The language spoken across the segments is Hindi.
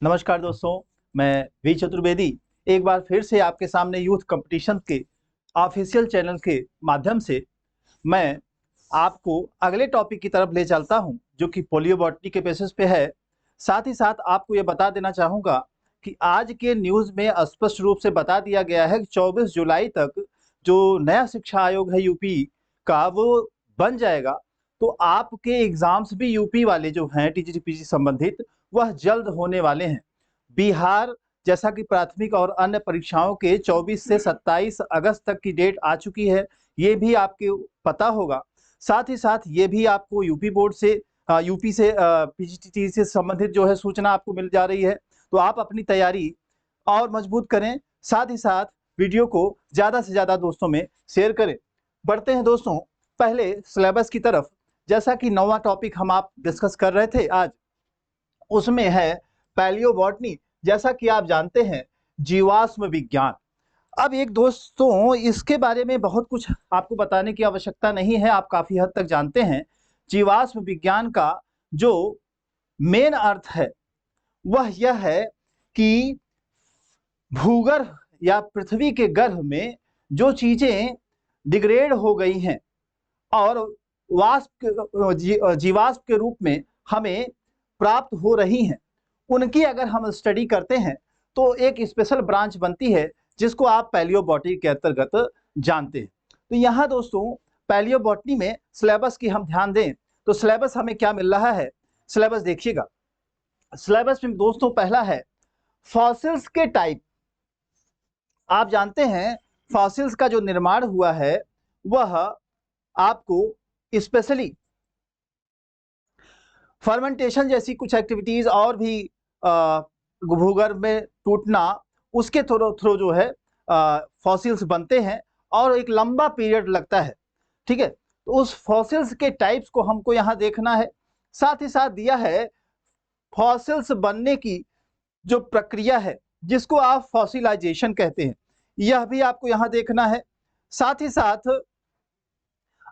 नमस्कार दोस्तों, मैं वी चतुर्वेदी एक बार फिर से आपके सामने यूथ कंपटीशन के ऑफिशियल चैनल के माध्यम से मैं आपको अगले टॉपिक की तरफ ले चलता हूं, जो कि पोलियो बॉटनी के बेसिस पे है। साथ ही साथ आपको ये बता देना चाहूँगा कि आज के न्यूज़ में स्पष्ट रूप से बता दिया गया है कि 24 जुलाई तक जो नया शिक्षा आयोग है यूपी का, वो बन जाएगा। तो आपके एग्ज़ाम्स भी यूपी वाले जो हैं टीजीटी-पीजी संबंधित, वह जल्द होने वाले हैं। बिहार जैसा कि प्राथमिक और अन्य परीक्षाओं के 24 से 27 अगस्त तक की डेट आ चुकी है, ये भी आपको पता होगा। साथ ही साथ ये भी आपको यूपी बोर्ड से यूपी से पीजीटी से संबंधित जो है सूचना आपको मिल जा रही है। तो आप अपनी तैयारी और मजबूत करें, साथ ही साथ वीडियो को ज़्यादा से ज़्यादा दोस्तों में शेयर करें। बढ़ते हैं दोस्तों पहले सिलेबस की तरफ। जैसा कि 9वां टॉपिक हम आप डिस्कस कर रहे थे आज, उसमें है पैलियो बॉटनी। जैसा कि आप जानते हैं जीवाश्म विज्ञान। अब एक दोस्तों इसके बारे में बहुत कुछ आपको बताने की आवश्यकता नहीं है, आप काफ़ी हद तक जानते हैं। जीवाश्म विज्ञान का जो मेन अर्थ है वह यह है कि भूगर्भ या पृथ्वी के गर्भ में जो चीज़ें डिग्रेड हो गई हैं और जीवाश्म के रूप में हमें प्राप्त हो रही हैं, उनकी अगर हम स्टडी करते हैं तो एक स्पेशल ब्रांच बनती है जिसको आप पैलियोबॉटनी के अंतर्गत जानते हैं। तो यहाँ दोस्तों पैलियोबॉटनी में सिलेबस की हम ध्यान दें तो सिलेबस हमें क्या मिल रहा है, सिलेबस देखिएगा। सिलेबस में दोस्तों पहला है फॉसिल्स के टाइप। आप जानते हैं फॉसिल्स का जो निर्माण हुआ है वह आपको स्पेशली फर्मेंटेशन जैसी कुछ एक्टिविटीज और भी भूगर्भ में टूटना, उसके थ्रू जो है फॉसिल्स बनते हैं और एक लंबा पीरियड लगता है। ठीक है, तो उस फॉसिल्स के टाइप्स को हमको यहाँ देखना है। साथ ही साथ दिया है फॉसिल्स बनने की जो प्रक्रिया है जिसको आप फॉसिलाइजेशन कहते हैं, यह भी आपको यहाँ देखना है। साथ ही साथ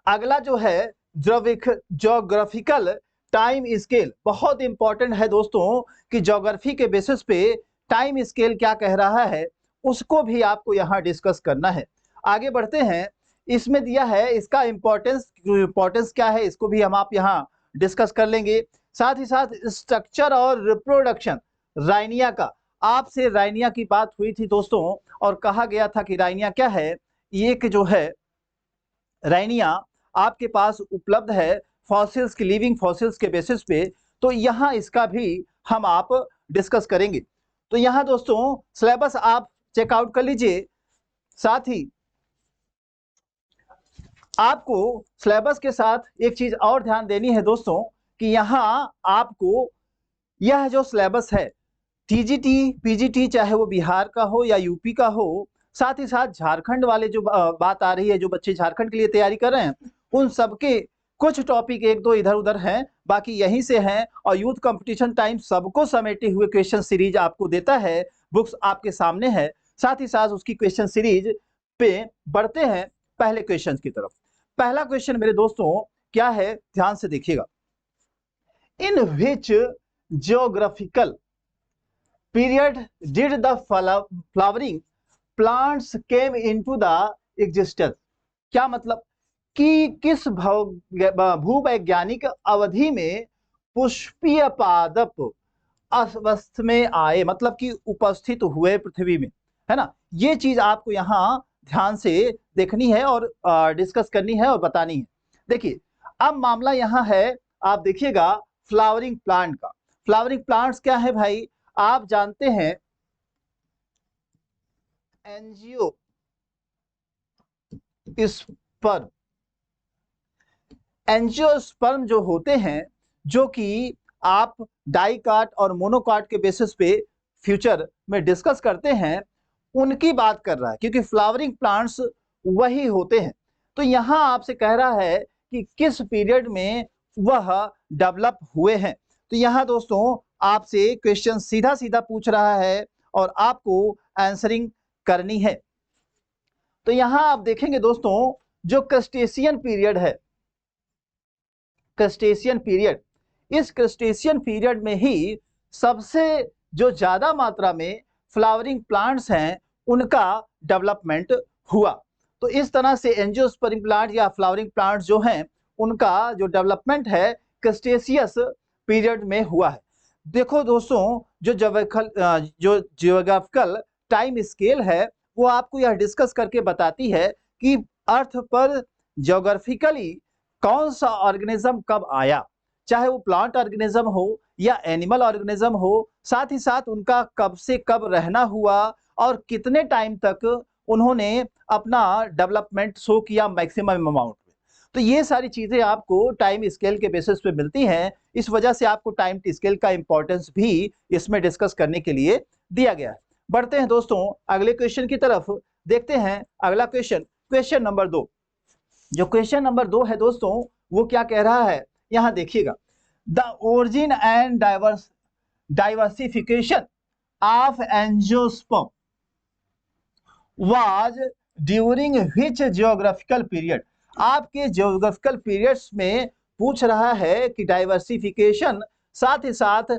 अगला जो है ज्योग्राफिकल टाइम स्केल, बहुत इंपॉर्टेंट है दोस्तों कि ज्योग्राफी के बेसिस पे टाइम स्केल क्या कह रहा है उसको भी आपको यहाँ डिस्कस करना है। आगे बढ़ते हैं, इसमें दिया है इसका इंपॉर्टेंस क्या है, इसको भी हम आप यहाँ डिस्कस कर लेंगे। साथ ही साथ स्ट्रक्चर और रिप्रोडक्शन राइनिया का, आपसे राइनिया की बात हुई थी दोस्तों और कहा गया था कि राइनिया क्या है। ये कि जो है राइनिया आपके पास उपलब्ध है फॉसिल्स की, लिविंग फॉसिल्स के बेसिस पे, तो यहाँ इसका भी हम आप डिस्कस करेंगे। तो यहाँ दोस्तों सिलेबस आप चेकआउट कर लीजिए। साथ ही आपको सिलेबस के साथ एक चीज और ध्यान देनी है दोस्तों कि यहाँ आपको यह जो सिलेबस है टीजीटी पीजीटी, चाहे वो बिहार का हो या यूपी का हो, साथ ही साथ झारखंड वाले जो बात आ रही है, जो बच्चे झारखंड के लिए तैयारी कर रहे हैं, उन सबके कुछ टॉपिक एक दो इधर उधर हैं, बाकी यहीं से हैं। और यूथ कंपटीशन टाइम सबको समेटे हुए क्वेश्चन सीरीज आपको देता है, बुक्स आपके सामने है। साथ ही साथ उसकी क्वेश्चन सीरीज पे बढ़ते हैं पहले क्वेश्चन की तरफ। पहला क्वेश्चन मेरे दोस्तों क्या है, ध्यान से देखिएगा। इन विच geographical period did the flowering plants came into the existence? क्या मतलब कि किस भूवैज्ञानिक अवधि में पुष्पीय पादप अवस्था में आए, मतलब कि उपस्थित हुए पृथ्वी में, है ना। ये चीज आपको यहाँ ध्यान से देखनी है और डिस्कस करनी है और बतानी है। देखिए अब मामला यहाँ है, आप देखिएगा फ्लावरिंग प्लांट का। फ्लावरिंग प्लांट्स क्या है भाई, आप जानते हैं एंजियोस्पर्म। एंजियोस्पर्म जो होते हैं, जो कि आप डाइकाट और मोनोकाट के बेसिस पे फ्यूचर में डिस्कस करते हैं, उनकी बात कर रहा है, क्योंकि फ्लावरिंग प्लांट्स वही होते हैं। तो यहां आपसे कह रहा है कि किस पीरियड में वह डेवलप हुए हैं। तो यहां दोस्तों आपसे क्वेश्चन सीधा सीधा पूछ रहा है और आपको आंसरिंग करनी है। तो यहां आप देखेंगे दोस्तों जो क्रस्टेशियन पीरियड है, क्रस्टेशियन पीरियड, इस क्रस्टेशियन पीरियड में ही सबसे जो ज्यादा मात्रा में फ्लावरिंग प्लांट्स हैं उनका डेवलपमेंट हुआ। तो इस तरह से एंजियोस्पर्म प्लांट या फ्लावरिंग प्लांट जो हैं उनका जो डेवलपमेंट है क्रस्टेशियस पीरियड में हुआ है। देखो दोस्तों, जो जियोग्राफिकल टाइम स्केल है वो आपको यह डिस्कस करके बताती है कि अर्थ पर ज्योग्राफिकली कौन सा ऑर्गेनिज्म कब आया, चाहे वो प्लांट ऑर्गेनिज्म हो या एनिमल ऑर्गेनिज्म हो, साथ ही साथ उनका कब से कब रहना हुआ और कितने टाइम तक उन्होंने अपना डेवलपमेंट शो किया मैक्सिमम अमाउंट में। तो ये सारी चीजें आपको टाइम स्केल के बेसिस पे मिलती हैं। इस वजह से आपको टाइम स्केल का इंपॉर्टेंस भी इसमें डिस्कस करने के लिए दिया गया है। बढ़ते हैं दोस्तों अगले क्वेश्चन की तरफ, देखते हैं अगला क्वेश्चन, क्वेश्चन नंबर 2। जो क्वेश्चन नंबर 2 है दोस्तों वो क्या कह रहा है, यहां देखिएगा। The origin and diversification of angiosperm was during which geographical period. आपके जियोग्राफिकल पीरियड्स में पूछ रहा है कि डाइवर्सिफिकेशन साथ ही साथ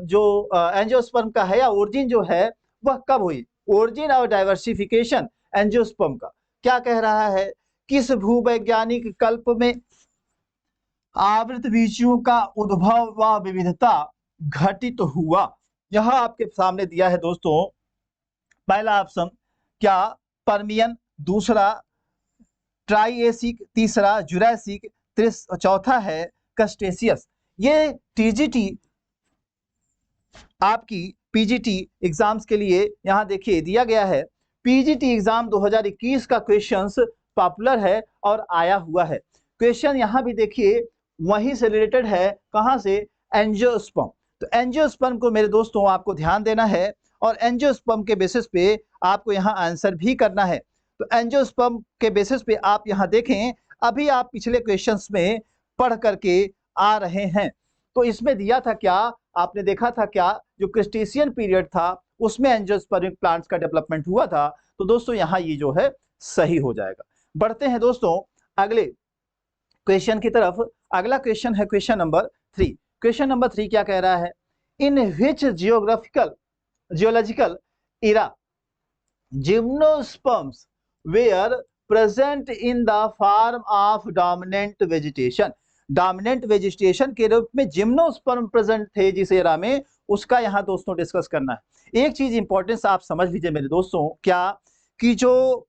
जो एंजियोस्पर्म का है या ओरिजिन जो है वह कब हुई। ओरिजिन और डाइवर्सिफिकेशन एंजियोस्पर्म का क्या कह रहा है, किस भूवैज्ञानिक कल्प में आवृत बीजियों का उद्भव व विविधता घटित हुआ। यह आपके सामने दिया है दोस्तों। पहला ऑप्शन क्या पर्मियन, दूसरा ट्राइएसिक, तीसरा जुरासिक, चौथा है क्रस्टेशियस। ये टीजीटी आपकी पीजीटी एग्जाम्स के लिए यहां देखिए दिया गया है। पीजीटी एग्जाम 2021 का क्वेश्चंस पॉपुलर है और आया हुआ है। क्वेश्चन यहां भी देखिए वहीं से रिलेटेड है, कहां से, एंजियोस्पर्म। तो एंजियोस्पर्म को मेरे दोस्तों आपको ध्यान देना है और एंजियोस्पर्म के बेसिस पे आपको यहां आंसर भी करना है। तो एंजियोस्पर्म के बेसिस पे आप यहां देखें, अभी आप पिछले क्वेश्चंस में पढ़ करके आ रहे हैं। तो इसमें दिया था क्या, आपने देखा था क्या, जो क्रस्टेशियन पीरियड था उसमें एंजियोस्पर्मिक प्लांट्स का डेवलपमेंट हुआ था। तो दोस्तों यहाँ ये जो है सही हो जाएगा। बढ़ते हैं दोस्तों अगले क्वेश्चन की तरफ। अगला क्वेश्चन है क्वेश्चन नंबर 3। क्वेश्चन नंबर 3 क्या कह रहा है, in which geological era gymnosperms were present in the form of dominant vegetation. Dominant vegetation के रूप में जिम्नोस्पर्म प्रेजेंट थे जिस एरा में, उसका यहां दोस्तों डिस्कस करना है। एक चीज इंपॉर्टेंस आप समझ लीजिए मेरे दोस्तों, क्या कि जो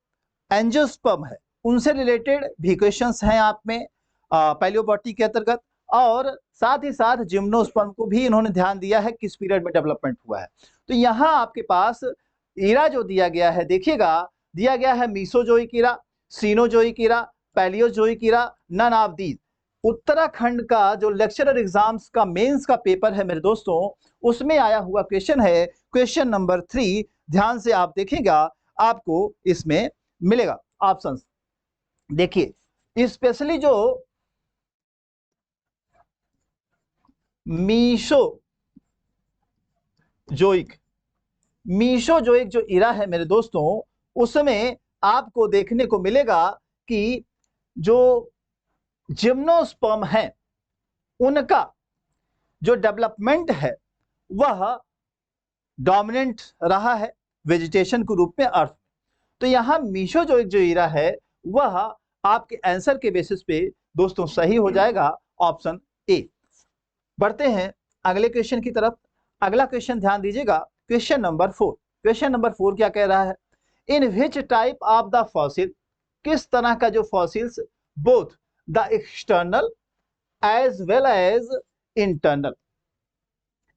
एंजियोस्पर्म है उनसे रिलेटेड भी क्वेश्चंस हैं आप में पैलियोबॉटनी के अंतर्गत, और साथ ही साथ जिम्नोस्पर्म को भी इन्होंने ध्यान दिया है किस पीरियड में डेवलपमेंट हुआ है। तो यहाँ आपके पास इरा जो दिया गया है, देखिएगा दिया गया है Mesozoic era, Cenozoic era, Paleozoic era, none of these. Uttarakhand का जो लेक्चरर एग्जाम्स का मेंस का पेपर है मेरे दोस्तों, उसमें आया हुआ क्वेश्चन है क्वेश्चन नंबर 3। ध्यान से आप देखिएगा, आपको इसमें मिलेगा ऑप्शंस। देखिए स्पेशली जो मीसोजोइक जो इरा है मेरे दोस्तों, उसमें आपको देखने को मिलेगा कि जो जिम्नोस्पर्म है उनका जो डेवलपमेंट है वह डोमिनेंट रहा है वेजिटेशन के रूप में अर्थ। तो यहां मीसोजोइक जो इरा है वह आपके आंसर के बेसिस पे दोस्तों सही हो जाएगा ऑप्शन ए। बढ़ते हैं अगले क्वेश्चन की तरफ। अगला क्वेश्चन ध्यान दीजिएगा, क्वेश्चन नंबर 4। क्वेश्चन नंबर 4 क्या कह रहा है, in which type of the fossil, किस तरह का जो fossils both the external as well as internal,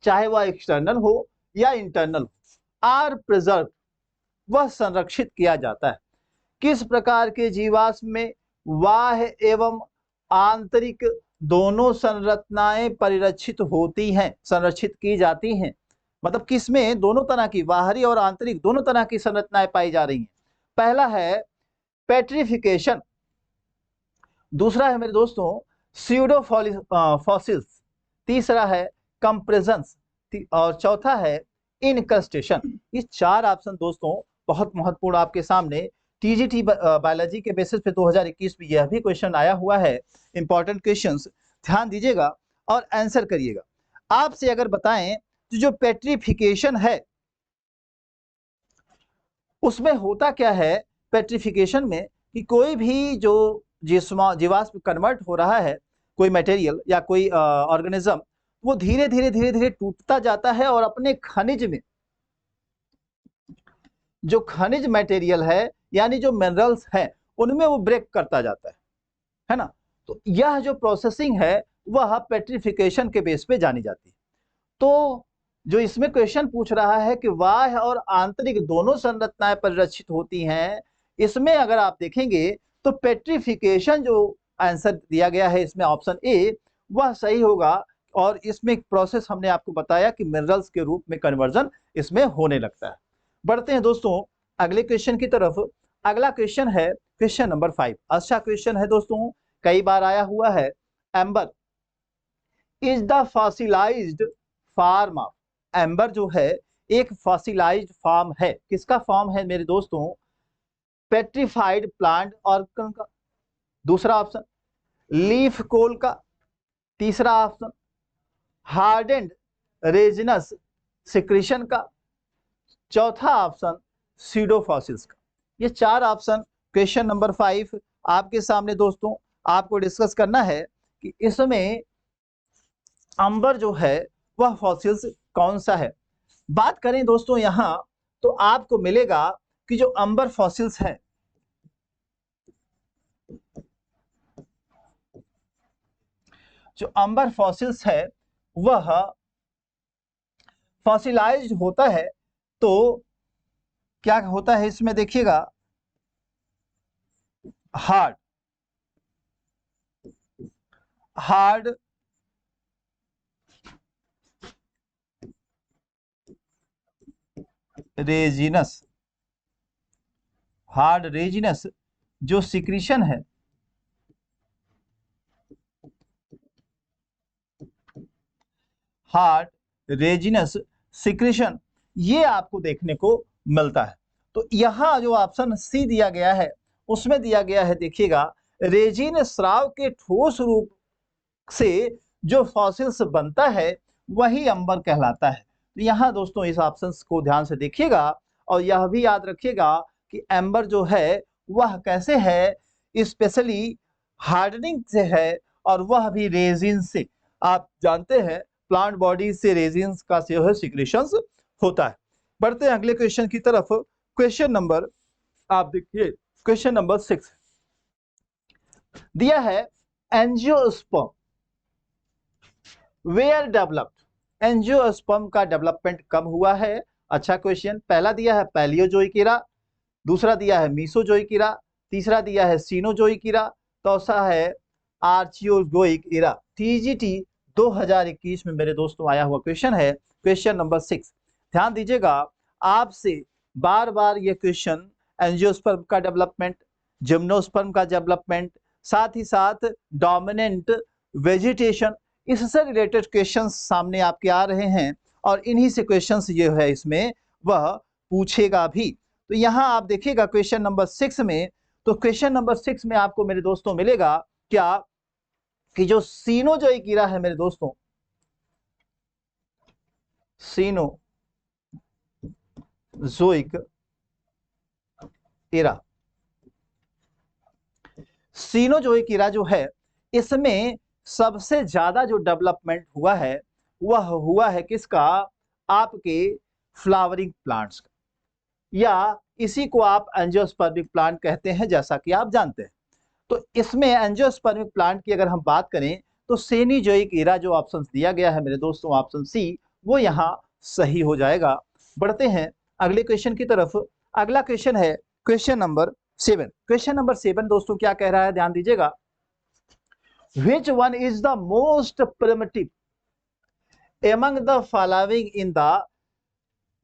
चाहे वह एक्सटर्नल हो या इंटरनल, आर प्रिजर्व, वह संरक्षित किया जाता है। किस प्रकार के जीवाश्म में बाह्य एवं आंतरिक दोनों संरचनाएं परिरक्षित होती हैं, संरक्षित की जाती हैं। मतलब किसमें दोनों तरह की, बाहरी और आंतरिक दोनों तरह की संरचनाएं पाई जा रही हैं। पहला है पेट्रिफिकेशन, दूसरा है मेरे दोस्तों स्यूडो फॉसिल्स, तीसरा है कंप्रेशंस और चौथा है इनक्रस्टेशन। ये 4 ऑप्शन दोस्तों बहुत महत्वपूर्ण आपके सामने टीजीटी बायोलॉजी के बेसिस पे 2021 में यह भी क्वेश्चन आया हुआ है। इंपॉर्टेंट क्वेश्चंस ध्यान दीजिएगा और आंसर करिएगा। आपसे अगर बताएं जो पेट्रिफिकेशन है उसमें होता क्या है, पेट्रिफिकेशन में कि कोई भी जो जीवाश्म कन्वर्ट हो रहा है, कोई मटेरियल या कोई ऑर्गेनिज्म, वो धीरे धीरे टूटता जाता है और अपने खनिज में, जो खनिज मटेरियल है यानी जो मिनरल्स है, उनमें वो ब्रेक करता जाता है ना। तो यह जो प्रोसेसिंग है वह पेट्रिफिकेशन के बेस पे जानी जाती है। तो जो इसमें क्वेश्चन पूछ रहा है कि बाह्य और आंतरिक दोनों संरचनाएं परिरक्षित होती हैं, इसमें अगर आप देखेंगे तो पेट्रिफिकेशन जो आंसर दिया गया है इसमें ऑप्शन ए वह सही होगा। और इसमें एक प्रोसेस हमने आपको बताया कि मिनरल्स के रूप में कन्वर्जन इसमें होने लगता है। बढ़ते हैं दोस्तों अगले क्वेश्चन की तरफ। अगला क्वेश्चन है क्वेश्चन नंबर 5। अच्छा क्वेश्चन है दोस्तों, कई बार आया हुआ है। Amber is the fossilised form of, amber जो है एक फॉसिलाइज्ड फॉर्म है। किसका फॉर्म है मेरे दोस्तों? पेट्रिफाइड प्लांट ऑर्गन का। दूसरा ऑप्शन लीफ कोल का। तीसरा ऑप्शन हार्डेंड रेजिनस सिक्रीशन का। चौथा ऑप्शन सीडोफॉसिल्स का। ये चार ऑप्शन क्वेश्चन नंबर 5 आपके सामने दोस्तों आपको डिस्कस करना है कि इसमें अंबर जो है वह फॉसिल्स कौन सा है। बात करें दोस्तों यहां तो आपको मिलेगा कि जो अंबर फॉसिल्स है, जो अंबर फॉसिल्स है वह फॉसिलाइज्ड होता है। तो क्या होता है इसमें देखिएगा, हार्ड रेजिनस, हार्ड रेजिनस जो सिक्रीशन है, हार्ड रेजिनस सिक्रीशन, ये आपको देखने को मिलता है। तो यहां जो ऑप्शन सी दिया गया है उसमें दिया गया है देखिएगा, रेजिन स्राव के ठोस रूप से जो फॉसिल्स बनता है वही अंबर कहलाता है। तो यहाँ दोस्तों इस ऑप्शन को ध्यान से देखिएगा और यह भी याद रखिएगा कि एम्बर जो है वह कैसे है, स्पेशली हार्डनिंग से है और वह भी रेजिन से। आप जानते हैं प्लांट बॉडी से रेजिन का जो है सिक्रीशंस होता है। बढ़ते हैं अगले क्वेश्चन की तरफ। क्वेश्चन नंबर आप देखिए, क्वेश्चन नंबर 6 दिया है, एंजियोस्पर्म वेयर डेवलप्ड, एंजियोस्पर्म का डेवलपमेंट कब हुआ है। अच्छा क्वेश्चन, पहला दिया है पैलियोजोइक ईरा, दूसरा दिया है मीसोजोइक ईरा, तीसरा दिया है सीनोजोइक ईरा, चौथा है आर्चियोजोइक ईरा। टीजीटी 2021 में मेरे दोस्तों आया हुआ क्वेश्चन है, क्वेश्चन नंबर 6। ध्यान दीजिएगा, आपसे बार बार ये क्वेश्चन एंजियोस्पर्म का डेवलपमेंट, जिम्नोस्पर्म का डेवलपमेंट, साथ ही साथ डोमिनेंट वेजिटेशन, इससे रिलेटेड क्वेश्चंस सामने आपके आ रहे हैं और इन्हीं से क्वेश्चंस ये है इसमें वह पूछेगा भी। तो यहां आप देखिएगा क्वेश्चन नंबर 6 में, तो क्वेश्चन नंबर 6 में आपको मेरे दोस्तों मिलेगा क्या कि जो सीनोजोइक ईरा है मेरे दोस्तों, सीनोजोइक ईरा, सीनोजोइक ईरा जो है इसमें सबसे ज्यादा जो डेवलपमेंट हुआ है वह हुआ है किसका, आपके फ्लावरिंग प्लांट्स का, या इसी को आप एंजियोस्पर्मिक प्लांट कहते हैं जैसा कि आप जानते हैं। तो इसमें एंजियोस्पर्मिक प्लांट की अगर हम बात करें तो सेनीजोइक ईरा जो ऑप्शन दिया गया है मेरे दोस्तों ऑप्शन सी, वो यहाँ सही हो जाएगा। बढ़ते हैं अगले क्वेश्चन की तरफ। अगला क्वेश्चन है क्वेश्चन नंबर 7। क्वेश्चन नंबर 7 दोस्तों क्या कह रहा है, ध्यान दीजिएगा। Which one is the most primitive among the following in the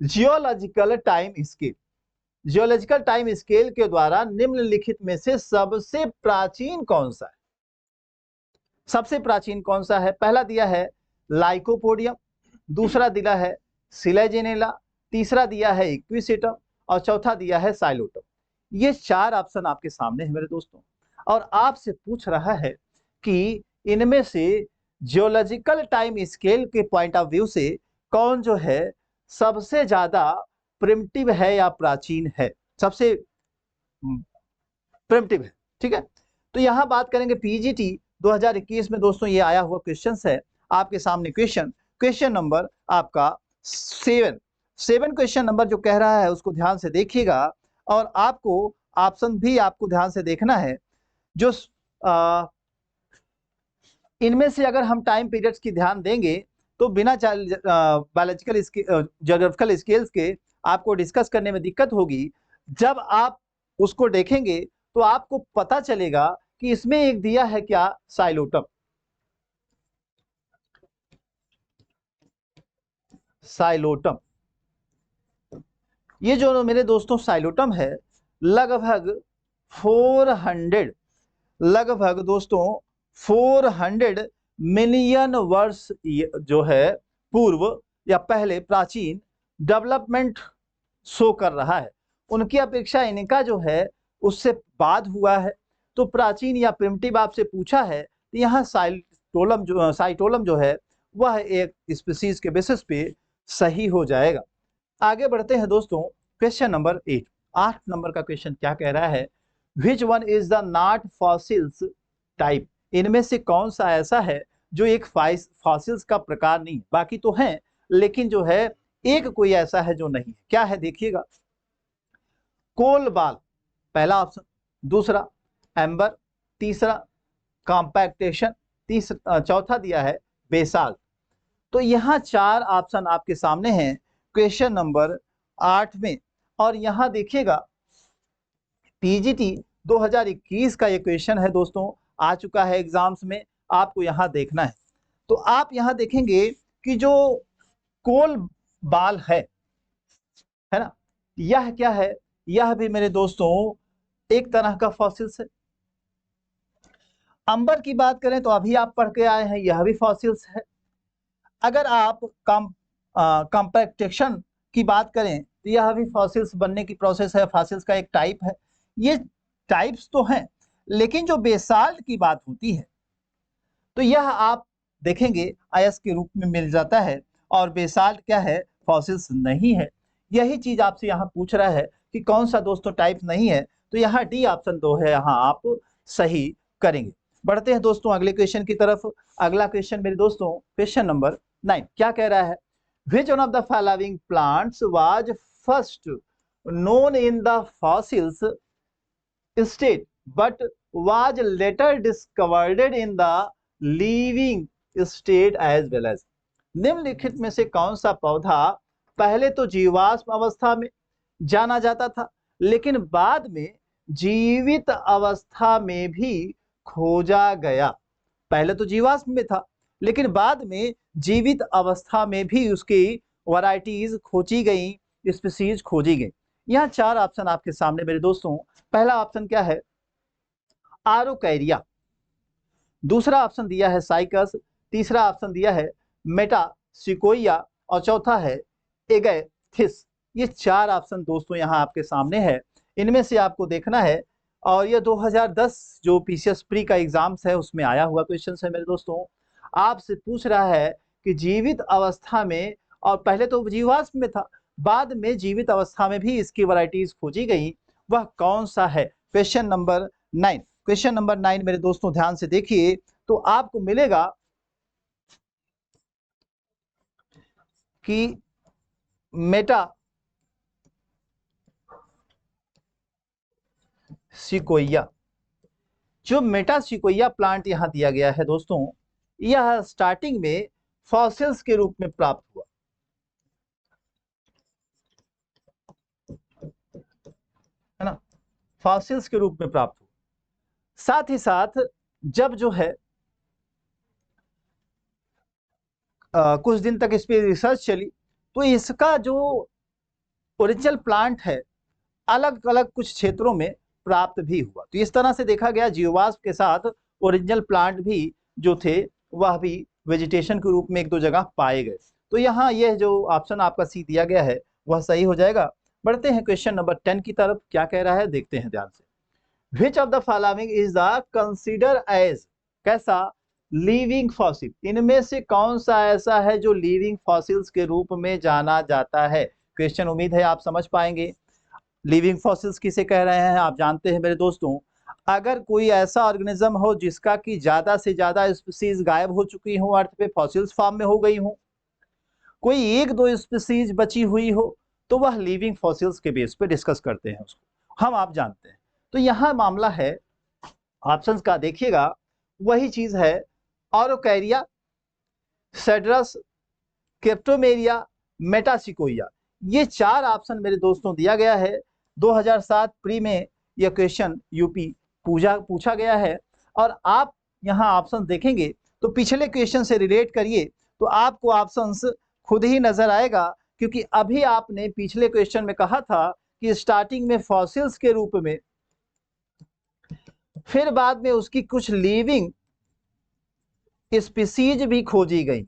geological time scale? Geological time scale के द्वारा निम्नलिखित में से सबसे प्राचीन कौन सा है? सबसे प्राचीन कौन सा है? पहला दिया है लाइकोपोडियम, दूसरा दिया है सिलेजेनेला, तीसरा दिया है इक्विसेटम और चौथा दिया है साइलोटम। ये चार ऑप्शन आपके सामने है मेरे दोस्तों और आपसे पूछ रहा है कि इनमें से जियोलॉजिकल टाइम स्केल के पॉइंट ऑफ व्यू से कौन जो है सबसे ज्यादा प्रिमिटिव है या प्राचीन है, सबसे प्रिमिटिव है। ठीक है, तो यहां बात करेंगे पीजीटी 2021 में दोस्तों ये आया हुआ क्वेश्चन है आपके सामने। क्वेश्चन नंबर आपका 7 क्वेश्चन नंबर जो कह रहा है उसको ध्यान से देखिएगा, और आपको ऑप्शन भी आपको ध्यान से देखना है। जो इनमें से अगर हम टाइम पीरियड्स की ध्यान देंगे तो बिना बायोलॉजिकल ज्योग्राफिकल स्केल्स के आपको डिस्कस करने में दिक्कत होगी। जब आप उसको देखेंगे तो आपको पता चलेगा कि इसमें एक दिया है क्या, साइलोटम। साइलोटम, ये जो मेरे दोस्तों साइलोटम है लगभग 400 लगभग दोस्तों 400 मिलियन वर्ष जो है पूर्व या पहले प्राचीन डेवलपमेंट शो कर रहा है। उनकी अपेक्षा इनका जो है उससे बाद हुआ है। तो प्राचीन या प्रिमिटिव आपसे पूछा है तो यहाँ साइटोलम जो है वह एक स्पीसीज के बेसिस पे सही हो जाएगा। आगे बढ़ते हैं दोस्तों, क्वेश्चन नंबर 8 नंबर का क्वेश्चन क्या कह रहा है, which one is the not fossils type. इनमें से कौन सा ऐसा है जो एक फॉसिल्स का प्रकार नहीं, बाकी तो हैं लेकिन जो है एक कोई ऐसा है जो नहीं है। क्या है देखिएगा, कोल बाल पहला ऑप्शन, दूसरा एम्बर, तीसरा कॉम्पैक्टेशन, चौथा दिया है बेसाल्ट। तो यहाँ 4 ऑप्शन आपके सामने हैं क्वेश्चन नंबर 8 में। और यहाँ देखिएगा पीजीटी 2021 का ये क्वेश्चन है दोस्तों, आ चुका है एग्जाम्स में, आपको यहाँ देखना है। तो आप यहाँ देखेंगे कि जो कोल बाल है ना, यह क्या है, यह भी मेरे दोस्तों एक तरह का फॉसिल्स है। अंबर की बात करें तो अभी आप पढ़ के आए हैं, यह भी फॉसिल्स है। अगर आप कॉम्पैक्टेशन की बात करें तो यह भी फॉसिल्स बनने की प्रोसेस है, फॉसिल्स का एक टाइप है। ये टाइप्स तो हैं, लेकिन जो बेसाल्ट की बात होती है तो यह आप देखेंगे आयस के रूप में मिल जाता है, और बेसाल्ट क्या है, फॉसिल्स नहीं है। यही चीज आपसे यहाँ पूछ रहा है कि कौन सा दोस्तों टाइप नहीं है, तो यहाँ डी ऑप्शन 2 है, यहाँ आप सही करेंगे। बढ़ते हैं दोस्तों अगले क्वेश्चन की तरफ। अगला क्वेश्चन मेरे दोस्तों क्वेश्चन नंबर 9 क्या कह रहा है, which one of the following plants was first known in the fossils state but was later discovered in the living state as well as। निम्नलिखित में से कौन सा पौधा पहले तो जीवाश्म अवस्था में जाना जाता था लेकिन बाद में जीवित अवस्था में भी खोजा गया। पहले तो जीवाश्म में था लेकिन बाद में जीवित अवस्था में भी उसकी वैरायटीज खोजी गई, स्पीसीज खोजी गई। यहाँ 4 ऑप्शन आपके सामने मेरे दोस्तों। पहला ऑप्शन क्या है, आरोकैरिया, दूसरा ऑप्शन दिया है साइकस, तीसरा ऑप्शन दिया है मेटासिकोइया, और चौथा है एगैथिस। ये 4 ऑप्शन दोस्तों यहाँ आपके सामने है, इनमें से आपको देखना है। और ये 2010 जो पीसीएस प्री का एग्जाम्स है उसमें आया हुआ क्वेश्चन है मेरे दोस्तों। आपसे पूछ रहा है कि जीवित अवस्था में, और पहले तो जीवाश्म में था, बाद में जीवित अवस्था में भी इसकी वैरायटीज खोजी गई, वह कौन सा है। क्वेश्चन नंबर 9, क्वेश्चन नंबर 9 मेरे दोस्तों ध्यान से देखिए तो आपको मिलेगा कि मेटासिकोइया, जो मेटासिकोइया प्लांट यहां दिया गया है दोस्तों, यह स्टार्टिंग में फॉसिल्स के रूप में प्राप्त हुआ, है ना, फॉसिल्स के रूप में प्राप्त हुआ। साथ ही साथ जब जो है कुछ दिन तक इस पे रिसर्च चली तो इसका जो ओरिजिनल प्लांट है अलग अलग कुछ क्षेत्रों में प्राप्त भी हुआ। तो इस तरह से देखा गया जीवाश्म के साथ ओरिजिनल प्लांट भी जो थे वह भी वेजिटेशन के रूप में एक दो जगह पाए गए। तो यहाँ यह जो ऑप्शन आपका सी दिया गया है वह सही हो जाएगा। बढ़ते हैं क्वेश्चन नंबर 10 की तरफ, क्या कह रहा है देखते हैं ध्यान से। Which of the following is the consider as, कैसा, लिविंग फॉसिल, इनमें से कौन सा ऐसा है जो लिविंग फॉसिल्स के रूप में जाना जाता है? क्वेश्चन उम्मीद है आप समझ पाएंगे। लिविंग फॉसिल्स किसे कह रहे हैं आप जानते हैं मेरे दोस्तों। अगर कोई ऐसा ऑर्गेनिज्म हो जिसका कि ज्यादा से ज्यादा स्पीसीज गायब हो चुकी हो, अर्थ पे फॉसिल्स फॉर्म में हो गई हो, कोई एक दो स्पीसीज बची हुई हो, तो वह लिविंग फॉसिल्स के बेस पे डिस्कस करते हैं उसको, हम आप जानते हैं। तो यहाँ मामला है ऑप्शंस का, देखिएगा वही चीज है, ऑरोकैरिया, सेड्रस, क्रिप्टोमेरिया, मेटासिकोइया। ये चार ऑप्शन मेरे दोस्तों दिया गया है। 2007 प्री में यह क्वेश्चन यूपी पूछा गया है। और आप यहाँ ऑप्शन देखेंगे तो पिछले क्वेश्चन से रिलेट करिए तो आपको ऑप्शंस खुद ही नजर आएगा, क्योंकि अभी आपने पिछले क्वेश्चन में कहा था कि स्टार्टिंग में फॉसिल्स के रूप में, फिर बाद में उसकी कुछ लिविंग स्पीसीज भी खोजी गई।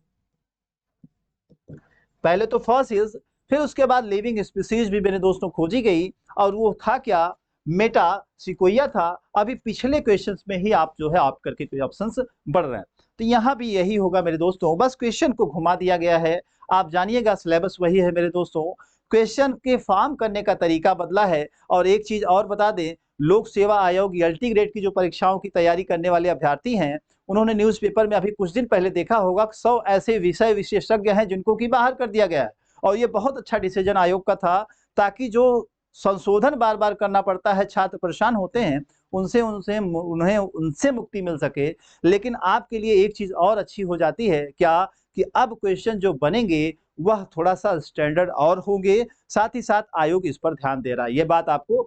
पहले तो फॉसिल्स, फिर उसके बाद लिविंग स्पीसीज भी मेरे दोस्तों खोजी गई, और वो था क्या? मेटासिकोइया था। अभी पिछले क्वेश्चंस में ही आप जो है आप करके कोई ऑप्शंस बढ़ रहे हैं, तो यहाँ भी यही होगा मेरे दोस्तों, बस क्वेश्चन को घुमा दिया गया है। आप जानिएगा सिलेबस वही है मेरे दोस्तों, क्वेश्चन के फॉर्म करने का तरीका बदला है। और एक चीज और बता दें, लोक सेवा आयोग एलटी ग्रेड की जो परीक्षाओं की तैयारी करने वाले अभ्यर्थी हैं, उन्होंने न्यूज़पेपर में अभी कुछ दिन पहले देखा होगा 100 ऐसे विषय विशेषज्ञ हैं जिनको कि बाहर कर दिया गया है। और ये बहुत अच्छा डिसीजन आयोग का था, ताकि जो संशोधन बार बार करना पड़ता है, छात्र परेशान होते हैं, उनसे उनसे उन्हें उनसे मुक्ति मिल सके। लेकिन आपके लिए एक चीज और अच्छी हो जाती है क्या, कि अब क्वेश्चन जो बनेंगे वह थोड़ा सा स्टैंडर्ड और होंगे, साथ ही साथ आयोग इस पर ध्यान दे रहा है। ये बात आपको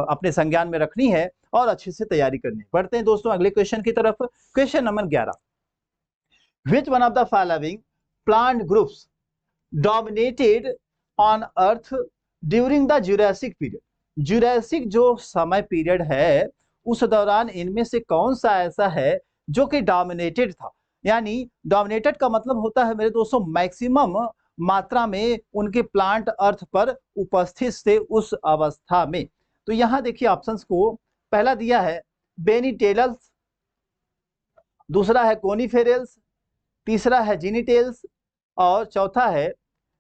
अपने संज्ञान में रखनी है और अच्छे से तैयारी करनी है। बढ़ते हैं दोस्तों अगले क्वेश्चन की तरफ। Question number 11, which one of the following plant groups dominated on earth during the Jurassic period? Jurassic जो समय पीरियड है उस दौरान इनमें से कौन सा ऐसा है जो कि डोमिनेटेड था? यानी डोमिनेटेड का मतलब होता है मेरे दोस्तों मैक्सिमम मात्रा में उनके प्लांट अर्थ पर उपस्थित थे उस अवस्था में। तो यहां देखिए ऑप्शंस को, पहला दिया है बेनीटेल्स, दूसरा है कोनीफेरल्स, तीसरा है जिनीटेल्स, और चौथा है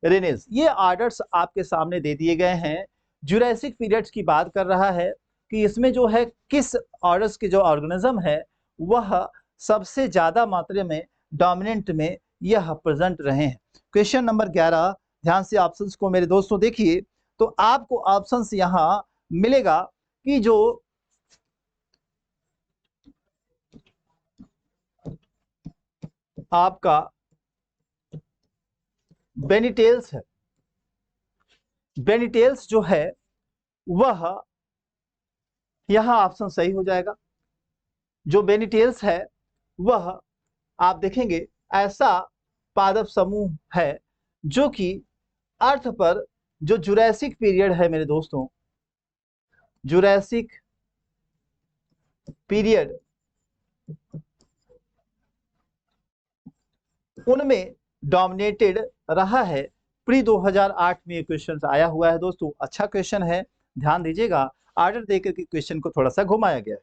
रेनेल्स। ये ऑर्डर्स आपके सामने दे दिए गए हैं। जुरासिक पीरियड्स की बात कर रहा है कि इसमें जो है किस ऑर्डर्स के जो ऑर्गेनिज्म है वह सबसे ज्यादा मात्रा में डोमिनेंट में यह प्रेजेंट रहे हैं। क्वेश्चन नंबर 11, ध्यान से ऑप्शंस को मेरे दोस्तों देखिए, तो आपको ऑप्शंस यहां मिलेगा कि जो आपका बेनीटेल्स है, बेनीटेल्स जो है वह यहां ऑप्शन सही हो जाएगा। जो बेनीटेल्स है वह आप देखेंगे ऐसा पादप समूह है जो कि अर्थ पर जो जुरासिक पीरियड है मेरे दोस्तों, जुरासिक पीरियड, उनमें डोमिनेटेड रहा है। प्री 2008 में ये क्वेश्चन आया हुआ है दोस्तों, अच्छा क्वेश्चन है, ध्यान दीजिएगा। ऑर्डर देकर के क्वेश्चन को थोड़ा सा घुमाया गया है।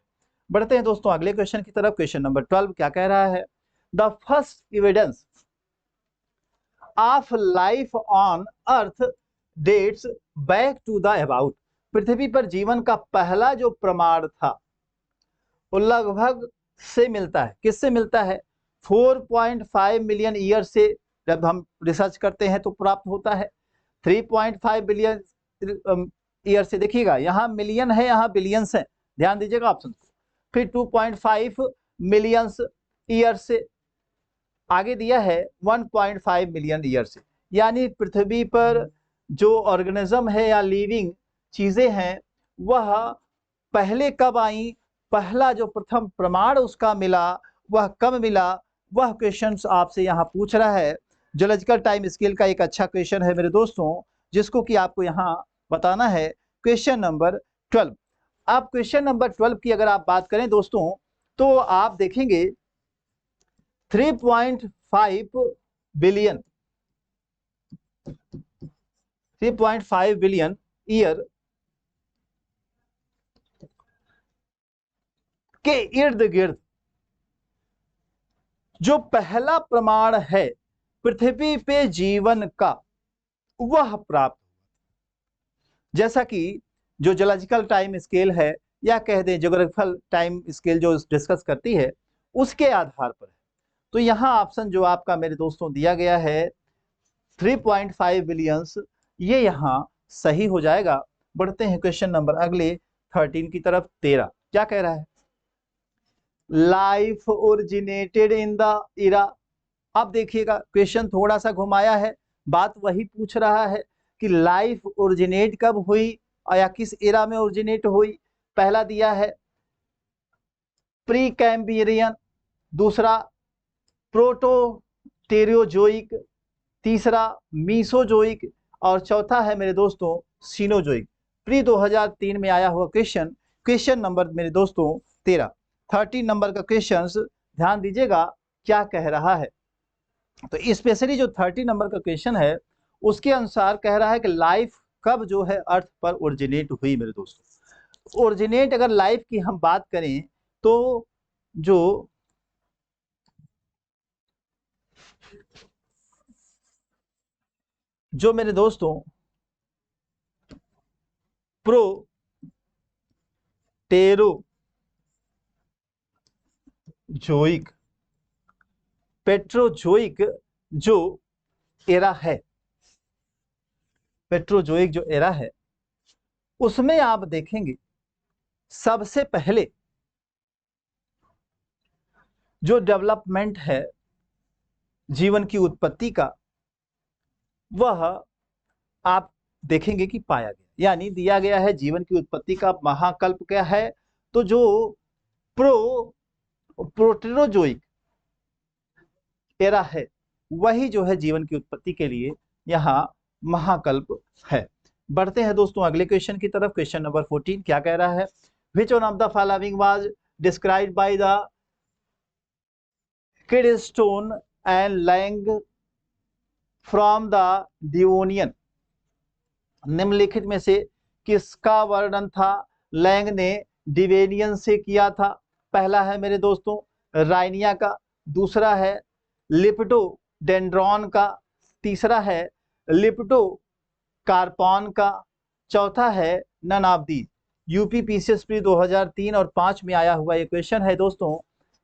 बढ़ते हैं दोस्तों अगले क्वेश्चन की तरफ। क्वेश्चन नंबर 12 क्या कह रहा है? The first evidence of life on earth dates back to the about. पृथ्वी पर जीवन का पहला जो प्रमाण था वो लगभग से मिलता है, किससे मिलता है? 4.5 मिलियन ईयर से जब हम रिसर्च करते हैं तो प्राप्त होता है। 3.5 बिलियन ईयर से, देखिएगा यहाँ मिलियन है यहाँ बिलियंस है, ध्यान दीजिएगा ऑप्शन। फिर 2.5 मिलियंस ईयर से, आगे दिया है 1.5 मिलियन ईयर से। यानी पृथ्वी पर जो ऑर्गेनिज्म है या लिविंग चीजें हैं वह पहले कब आई, पहला जो प्रथम प्रमाण उसका मिला वह कब मिला, वह क्वेश्चन आपसे यहाँ पूछ रहा है। जियोलॉजिकल टाइम स्केल का एक अच्छा क्वेश्चन है मेरे दोस्तों, जिसको कि आपको यहाँ बताना है। Question number 12। आप क्वेश्चन नंबर 12 की अगर आप बात करें दोस्तों, तो आप देखेंगे 3.5 बिलियन 3.5 बिलियन ईयर के इर्द गिर्द जो पहला प्रमाण है पृथ्वी पे जीवन का वह प्राप्त, जैसा कि जो जोलॉजिकल टाइम स्केल है या कह दें ज्योग्राफिकल टाइम स्केल जो डिस्कस करती है उसके आधार पर है। तो यहाँ ऑप्शन जो आपका मेरे दोस्तों दिया गया है 3.5 बिलियंस, ये यहाँ सही हो जाएगा। बढ़ते हैं क्वेश्चन नंबर अगले 13 की तरफ। 13 क्या कह रहा है? Life originated in the era. अब देखिएगा क्वेश्चन थोड़ा सा घुमाया है, बात वही पूछ रहा है कि लाइफ ओरिजिनेट कब हुई या किस एरा में ओरिजिनेट हुई। पहला दिया है प्री कैम्बियन, दूसरा प्रोटोटेरियोजोइक, तीसरा मीसोजोइक और चौथा है मेरे दोस्तों सीनोजोइक। प्री 2003 में आया हुआ क्वेश्चन, क्वेश्चन नंबर मेरे दोस्तों 13 नंबर का क्वेश्चन ध्यान दीजिएगा क्या कह रहा है। तो स्पेशली जो 30 नंबर का क्वेश्चन है उसके अनुसार कह रहा है कि लाइफ कब जो है अर्थ पर ओरिजिनेट हुई मेरे दोस्तों। ओरिजिनेट अगर लाइफ की हम बात करें तो जो मेरे दोस्तों प्रोटेरोजोइक पेट्रोजोइक जो एरा है, पेट्रोजोइक जो एरा है उसमें आप देखेंगे सबसे पहले जो डेवलपमेंट है जीवन की उत्पत्ति का वह आप देखेंगे कि पाया गया, यानी दिया गया है जीवन की उत्पत्ति का महाकल्प क्या है। तो जो प्रोटेरोजोइक एरा है वही जो है जीवन की उत्पत्ति के लिए यहाँ महाकल्प है। बढ़ते हैं दोस्तों अगले क्वेश्चन की तरफ। क्वेश्चन नंबर 14 क्या कह रहा है? Which one of the following was described by the Kidston and Lang from the Devonian. निम्नलिखित में से किसका वर्णन था लैंग ने डिवेनियन से किया था? पहला है मेरे दोस्तों राइनिया का, दूसरा है लिपिडोडेंड्रॉन का, तीसरा है लिपिडोकार्पॉन का, चौथा है none of these. UP PCS pre 2003 और 5 में आया हुआ ये क्वेश्चन है दोस्तों।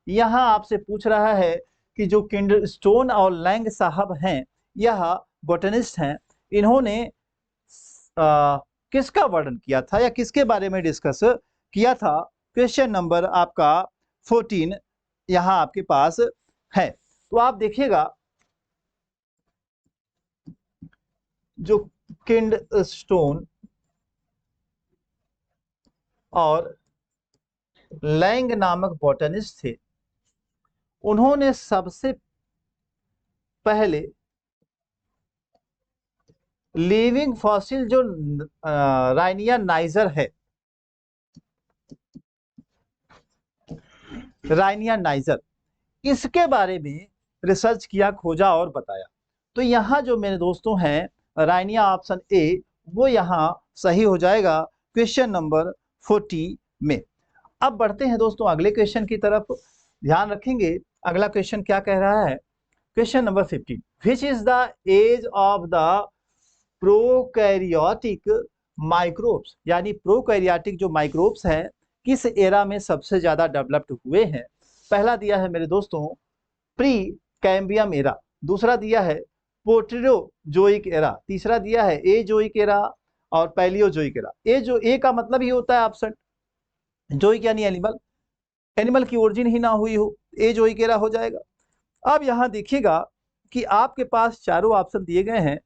यहाँ आपसे पूछ रहा है कि जो किंडरस्टोन और लैंग साहब हैं यह बोटनिस्ट हैं, इन्होंने किसका वर्णन किया था या किसके बारे में डिस्कस किया था? क्वेश्चन नंबर आपका 14 यहाँ आपके पास है। तो आप देखिएगा जो किंडस्टोन और लैंग नामक बॉटनिस्ट थे उन्होंने सबसे पहले लिविंग फॉसिल जो राइनिया नाइजर है, राइनिया नाइजर, इसके बारे में रिसर्च किया, खोजा और बताया। तो यहाँ जो मेरे दोस्तों हैं राइनिया ऑप्शन ए वो यहाँ सही हो जाएगा क्वेश्चन नंबर 40 में। अब बढ़ते हैं दोस्तों अगले क्वेश्चन की तरफ। ध्यान रखेंगे अगला क्वेश्चन क्या कह रहा है। Question number 15 which is the age of the prokaryotic microbes, यानी प्रोकैरियोटिक जो माइक्रोब्स हैं किस एरा में सबसे ज्यादा डेवलप्ड हुए हैं? पहला दिया है मेरे दोस्तों प्री कैम्बियम एरा, दूसरा दिया है पोट्रोजोइक एरा, तीसरा दिया है एजोइक एरा और पैलियोजोइक एरा। ए का मतलब ही होता है ऑप्शन, जोइक यानी एनिमल, एनिमल की ओरिजिन ही ना हुई हो, एजोइक एरा हो जाएगा। अब यहाँ देखिएगा कि आपके पास चारों ऑप्शन दिए गए हैं।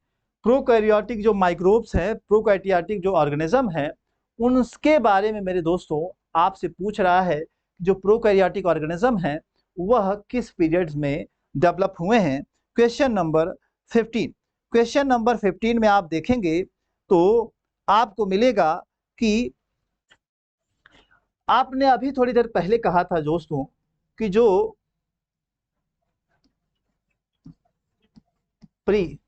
प्रोकैरियोटिक जो माइक्रोब्स हैं, प्रोकैरियोटिक जो ऑर्गेनिज्म है उनके बारे में मेरे दोस्तों आपसे पूछ रहा है जो प्रोकैरियोटिक ऑर्गेनिज्म है वह किस पीरियड में डेवलप हुए हैं। क्वेश्चन नंबर 15, क्वेश्चन नंबर 15 में आप देखेंगे तो आपको मिलेगा कि आपने अभी थोड़ी देर पहले कहा था दोस्तों कि जो प्री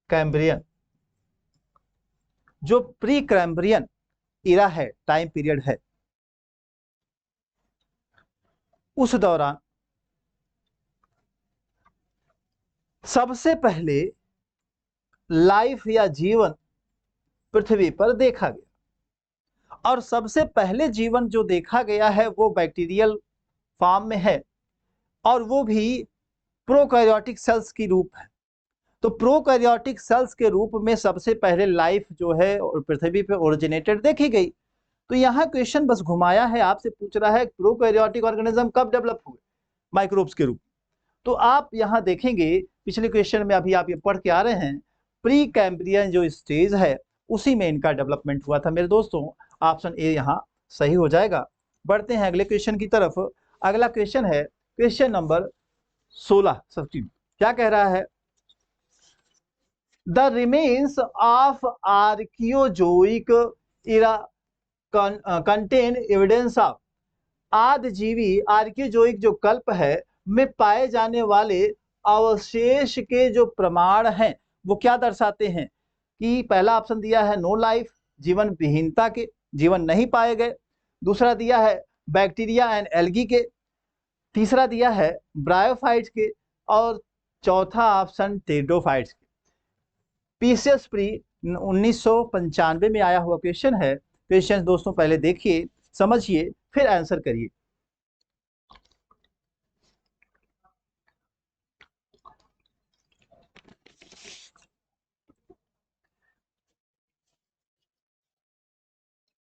कैम्ब्रियन, जो प्री कैम्ब्रियन इरा है, टाइम पीरियड है, उस दौरान सबसे पहले लाइफ या जीवन पृथ्वी पर देखा गया, और सबसे पहले जीवन जो देखा गया है वो बैक्टीरियल फॉर्म में है, और वो भी प्रोकैरियोटिक सेल्स की रूप है। तो प्रोकैरियोटिक सेल्स के रूप में सबसे पहले लाइफ जो है पृथ्वी पे ओरिजिनेटेड देखी गई। तो यहाँ क्वेश्चन बस घुमाया है, आपसे पूछ रहा है प्रोकैरियोटिक ऑर्गेनिज्म कब डेवलप हुए, माइक्रोब्स के रूप। तो आप यहाँ देखेंगे पिछले क्वेश्चन में अभी आप ये पढ़ के आ रहे हैं, प्री कैम्ब्रियन जो स्टेज है उसी में इनका डेवलपमेंट हुआ था मेरे दोस्तों। ऑप्शन ए यहाँ सही हो जाएगा। बढ़ते हैं अगले क्वेश्चन की तरफ। अगला क्वेश्चन है क्वेश्चन नंबर 16। क्या कह रहा है? The remains of archaeozoic era contain evidence of आदिजीवी आर्कियोजोइक जो कल्प है में पाए जाने वाले अवशेष के जो प्रमाण हैं वो क्या दर्शाते हैं? कि पहला ऑप्शन दिया है नो लाइफ, जीवन विहीनता के, जीवन नहीं पाए गए। दूसरा दिया है बैक्टीरिया एंड एल्गी के। तीसरा दिया है ब्रायोफाइट्स के, और चौथा ऑप्शन टेरिडोफाइट्स के। पीसीएस प्री 1995 में आया हुआ क्वेश्चन है। क्वेश्चन दोस्तों पहले देखिए, समझिए, फिर आंसर करिए।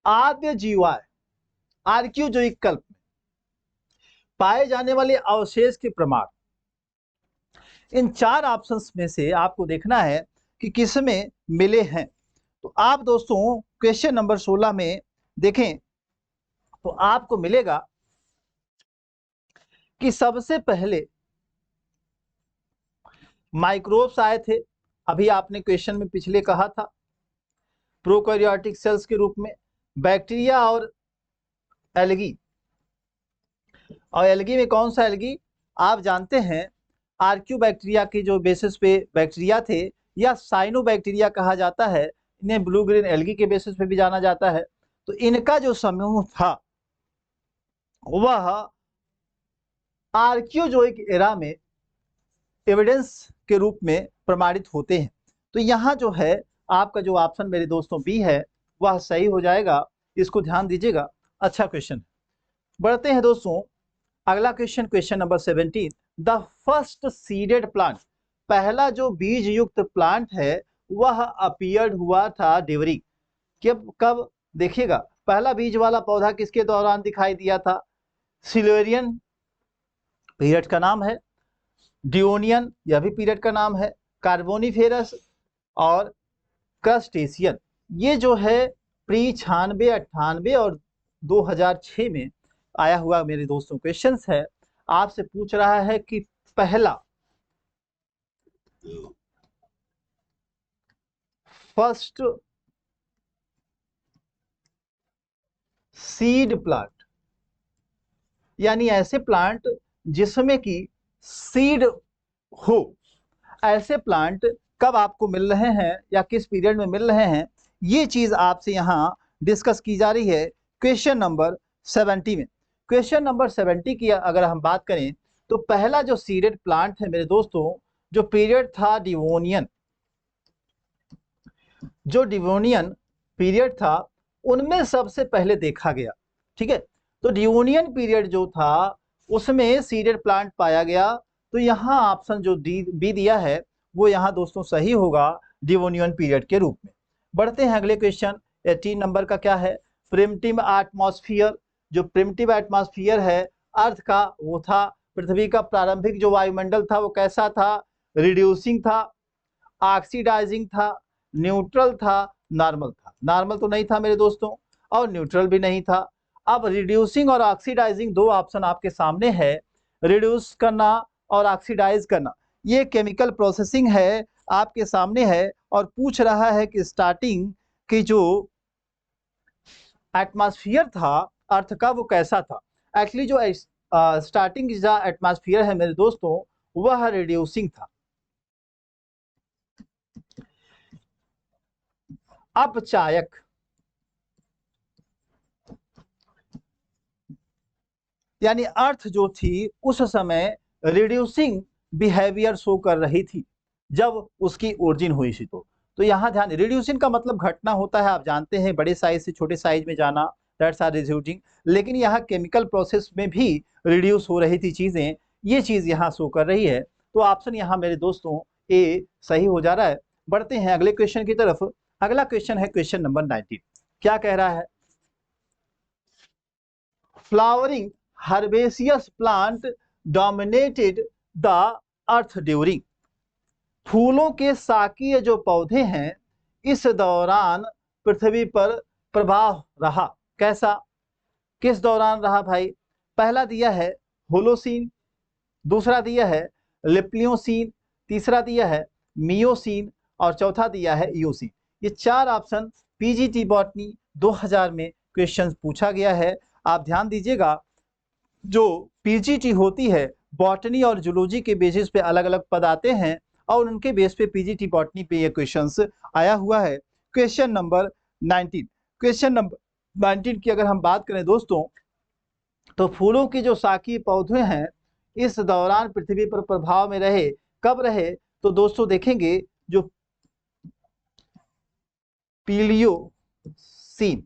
आद्य जीवाय आर्कियोजोइक कल्प में पाए जाने वाले अवशेष के प्रमाण, इन चार ऑप्शंस में से आपको देखना है कि किसमें मिले हैं। तो आप दोस्तों क्वेश्चन नंबर 16 में देखें तो आपको मिलेगा कि सबसे पहले माइक्रोब्स आए थे। अभी आपने क्वेश्चन में पिछले कहा था प्रोकैरियोटिक सेल्स के रूप में बैक्टीरिया और एल्गी। और एल्गी में कौन सा एल्गी? आप जानते हैं आर्क्यूबैक्टीरिया की जो बेसिस पे बैक्टीरिया थे, या साइनोबैक्टीरिया कहा जाता है, इन्हें ब्लू ग्रीन एल्गी के बेसिस पे भी जाना जाता है। तो इनका जो समूह था वह आर्कियोजोइक एरा में एविडेंस के रूप में प्रमाणित होते हैं। तो यहाँ जो है आपका जो ऑप्शन मेरे दोस्तों बी है वह सही हो जाएगा, इसको ध्यान दीजिएगा। अच्छा क्वेश्चन। बढ़ते हैं दोस्तों अगला question, question number 17। The first seeded plant, पहला जो बीज युक्त प्लांट है वह अपीयर्ड हुआ था ड्यूरिंग, कब कब देखिएगा, पहला बीज वाला पौधा किसके दौरान दिखाई दिया था? सिल्वेरियन पीरियड का नाम है, डियोनियन यह भी पीरियड का नाम है, कार्बोनिफेरस और क्रस्टेशियन। ये जो है प्री 96, 98 और 2006 में आया हुआ मेरे दोस्तों क्वेश्चंस है। आपसे पूछ रहा है कि पहला फर्स्ट सीड प्लांट, यानी ऐसे प्लांट जिसमें कि सीड हो, ऐसे प्लांट कब आपको मिल रहे हैं या किस पीरियड में मिल रहे हैं, ये चीज आपसे यहाँ डिस्कस की जा रही है क्वेश्चन नंबर 70 में। क्वेश्चन नंबर 70 की अगर हम बात करें तो पहला जो सीडेड प्लांट है मेरे दोस्तों, जो पीरियड था डिवोनियन, जो डिवोनियन पीरियड था उनमें सबसे पहले देखा गया। ठीक है, तो डिवोनियन पीरियड जो था उसमें सीडेड प्लांट पाया गया। तो यहाँ ऑप्शन जो बी दिया है वो यहाँ दोस्तों सही होगा, डिवोनियन पीरियड के रूप में। बढ़ते हैं अगले क्वेश्चन 18 नंबर का। क्या है? प्रिमिटिव एटमॉस्फेयर, जो प्रिमिटिव एटमॉस्फेयर है अर्थ का, वो था पृथ्वी का प्रारंभिक जो वायुमंडल था वो कैसा था? रिड्यूसिंग था, ऑक्सीडाइजिंग था, न्यूट्रल था, नॉर्मल था। नॉर्मल तो नहीं था मेरे दोस्तों, और न्यूट्रल भी नहीं था। अब रिड्यूसिंग और ऑक्सीडाइजिंग दो ऑप्शन आपके सामने है। रिड्यूस करना और ऑक्सीडाइज करना ये केमिकल प्रोसेसिंग है, आपके सामने है, और पूछ रहा है कि स्टार्टिंग की जो एटमॉस्फेयर था अर्थ का वो कैसा था। एक्चुअली जो स्टार्टिंग जो एटमॉस्फेयर है मेरे दोस्तों वह रिड्यूसिंग था। अपचायक, यानी अर्थ जो थी उस समय रिड्यूसिंग बिहेवियर शो कर रही थी जब उसकी ओरिजिन हुई थी। तो यहाँ ध्यान, रिड्यूसिंग का मतलब घटना होता है, आप जानते हैं, बड़े साइज से छोटे साइज में जाना, दैट्स आर रिड्यूसिंग। लेकिन यहाँ केमिकल प्रोसेस में भी रिड्यूस हो रही थी चीजें, ये चीज यहाँ शो कर रही है। तो ऑप्शन यहाँ मेरे दोस्तों ए सही हो जा रहा है। बढ़ते हैं अगले क्वेश्चन की तरफ। अगला क्वेश्चन है क्वेश्चन नंबर 19। क्या कह रहा है? Flowering herbaceous plant dominated the earth during. फूलों के साकीय जो पौधे हैं इस दौरान पृथ्वी पर प्रभाव रहा। कैसा, किस दौरान रहा भाई? पहला दिया है होलोसीन, दूसरा दिया है लिप्लियोसीन, तीसरा दिया है मियोसीन और चौथा दिया है इयोसीन। ये चार ऑप्शन पीजीटी बॉटनी 2000 में क्वेश्चन पूछा गया है। आप ध्यान दीजिएगा, जो पीजीटी होती है बॉटनी और जूलॉजी के बेसिस पे अलग अलग पद आते हैं और उनके बेस पे पीजीटी बॉटनी पे ये क्वेश्चंस आया हुआ है। क्वेश्चन नंबर 19, क्वेश्चन नंबर 19 की अगर हम बात करें दोस्तों, तो फूलों की जो शाकीय पौधे हैं इस दौरान पृथ्वी पर प्रभाव में रहे। कब रहे? तो दोस्तों देखेंगे जो पीलियोसीन,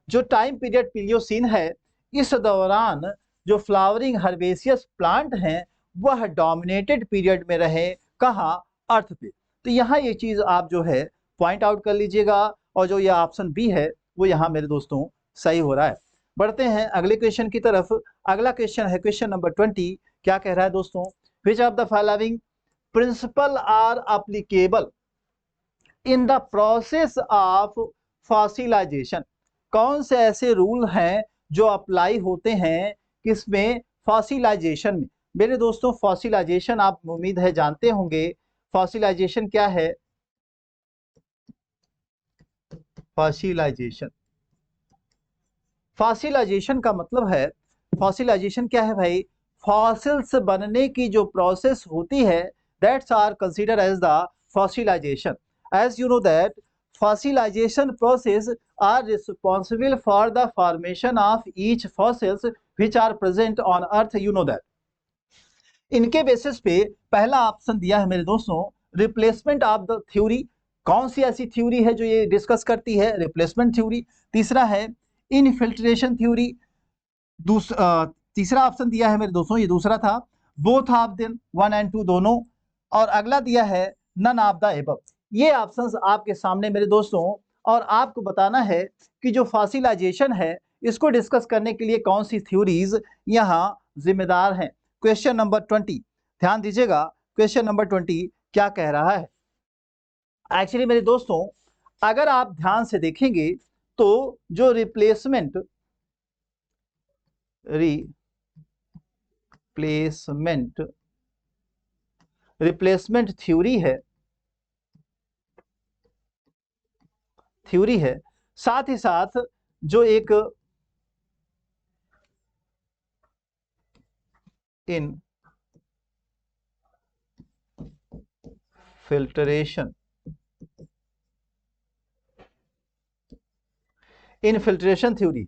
जो टाइम पीरियड पीलियोसीन है, इस दौरान जो फ्लावरिंग हर्बेसियस प्लांट हैं वह डोमिनेटेड पीरियड में रहे। कहाँ? अर्थ पे। तो यहाँ ये चीज आप जो है पॉइंट आउट कर लीजिएगा और जो ये ऑप्शन बी है वो यहाँ मेरे दोस्तों सही हो रहा है। बढ़ते हैं अगले क्वेश्चन की तरफ। अगला क्वेश्चन है क्वेश्चन नंबर 20। क्या कह रहा है दोस्तों? Which of the following principle are applicable in the process of fossilization. कौन से ऐसे रूल हैं जो अप्लाई होते हैं किसमें? फॉसिलाइजेशन में। मेरे दोस्तों फॉसिलाइजेशन आप उम्मीद है जानते होंगे। फॉसिलाइजेशन क्या है? फॉसिलाइजेशन, फॉसिलाइजेशन का मतलब है, फॉसिलाइजेशन क्या है भाई? फॉसिल्स बनने की जो प्रोसेस होती है that's are consider as the fossilization. As you know that fossilization process are responsible for the formation of each fossils which are present on earth, you know that। इनके बेसिस पे पहला ऑप्शन दिया है मेरे दोस्तों रिप्लेसमेंट ऑफ द थ्योरी। कौन सी ऐसी थ्योरी है जो ये डिस्कस करती है? Replacement theory. तीसरा है इनफिल्ट्रेशन थ्योरी। तीसरा ऑप्शन दिया है मेरे दोस्तों, ये दूसरा था, बोथ ऑफ देम 1 and 2 दोनों। और अगला दिया है नन ऑफ द एबव। ये ऑप्शंस आपके सामने मेरे दोस्तों, और आपको बताना है कि जो फॉसिलाइजेशन है इसको डिस्कस करने के लिए कौन सी थ्योरीज यहाँ जिम्मेदार हैं। क्वेश्चन नंबर 20 ध्यान दीजिएगा। क्वेश्चन नंबर 20 क्या कह रहा है? एक्चुअली मेरे दोस्तों अगर आप ध्यान से देखेंगे तो जो रिप्लेसमेंट थ्योरी है, साथ ही साथ जो एक इनफिल्ट्रेशन थ्योरी।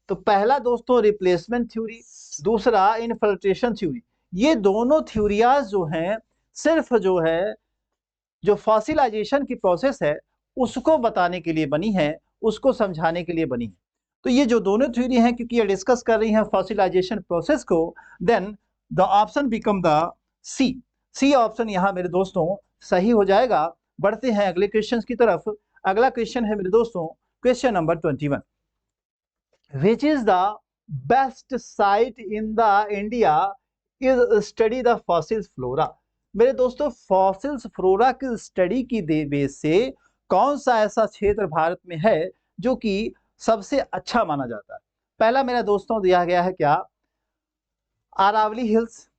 तो पहला दोस्तों रिप्लेसमेंट थ्योरी, दूसरा इनफिल्ट्रेशन थ्योरी। ये दोनों थ्योरियाज जो हैं सिर्फ जो है जो फॉसिलाइजेशन की प्रोसेस है उसको बताने के लिए बनी है, उसको समझाने के लिए बनी है। तो ये जो दोनों थ्योरी हैं क्योंकि ये डिस्कस कर रही हैं फॉसिलाइजेशन प्रोसेस को, then the option become the C option यहाँ मेरे दोस्तों सही हो जाएगा। बढ़ते हैं अगले क्वेश्चन की तरफ। अगला क्वेश्चन है मेरे दोस्तों question number 21। Which is the best site in the India is study the fossils flora। मेरे दोस्तों फॉसिल्स फ्लोरा की स्टडी की बेस से कौन सा ऐसा क्षेत्र भारत में है जो कि सबसे अच्छा माना जाता है? पहला मेरा दोस्तों दिया गया है क्या? अरावली हिल्स,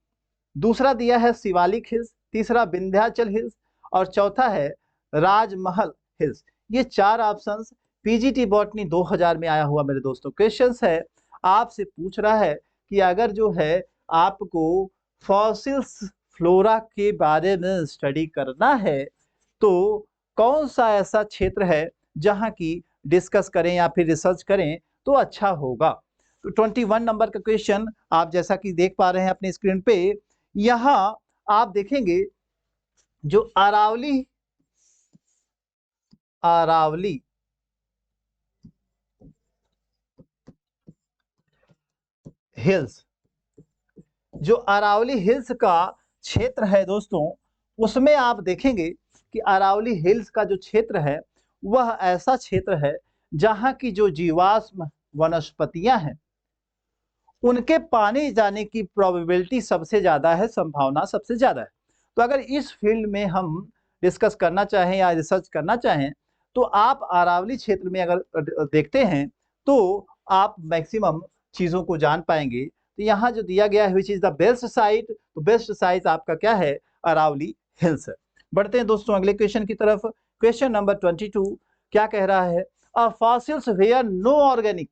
दूसरा दिया है शिवालिक हिल्स, तीसरा विंध्याचल हिल्स और चौथा है राजमहल हिल्स। ये चार ऑप्शंस पीजीटी बॉटनी 2000 में आया हुआ मेरे दोस्तों क्वेश्चंस है। आपसे पूछ रहा है कि अगर जो है आपको फॉसिल्स फ्लोरा के बारे में स्टडी करना है तो कौन सा ऐसा क्षेत्र है जहां की डिस्कस करें या फिर रिसर्च करें तो अच्छा होगा। 21 नंबर का क्वेश्चन आप जैसा कि देख पा रहे हैं अपने स्क्रीन पे, यहां आप देखेंगे जो अरावली हिल्स, जो अरावली हिल्स का क्षेत्र है दोस्तों, उसमें आप देखेंगे कि अरावली हिल्स का जो क्षेत्र है वह ऐसा क्षेत्र है जहां की जो जीवाश्म वनस्पतियां हैं उनके पानी जाने की प्रोबेबिलिटी सबसे ज्यादा है, संभावना सबसे ज्यादा है। तो अगर इस फील्ड में हम डिस्कस करना चाहें या रिसर्च करना चाहें तो आप अरावली क्षेत्र में अगर देखते हैं तो आप मैक्सिमम चीजों को जान पाएंगे। तो यहाँ जो दिया गया है विच इज द बेस्ट साइट, तो बेस्ट साइट आपका क्या है, अरावली हिल्स है। बढ़ते हैं दोस्तों अगले क्वेश्चन की तरफ। क्वेश्चन नंबर 22 क्या कह रहा है, a fossils where no organic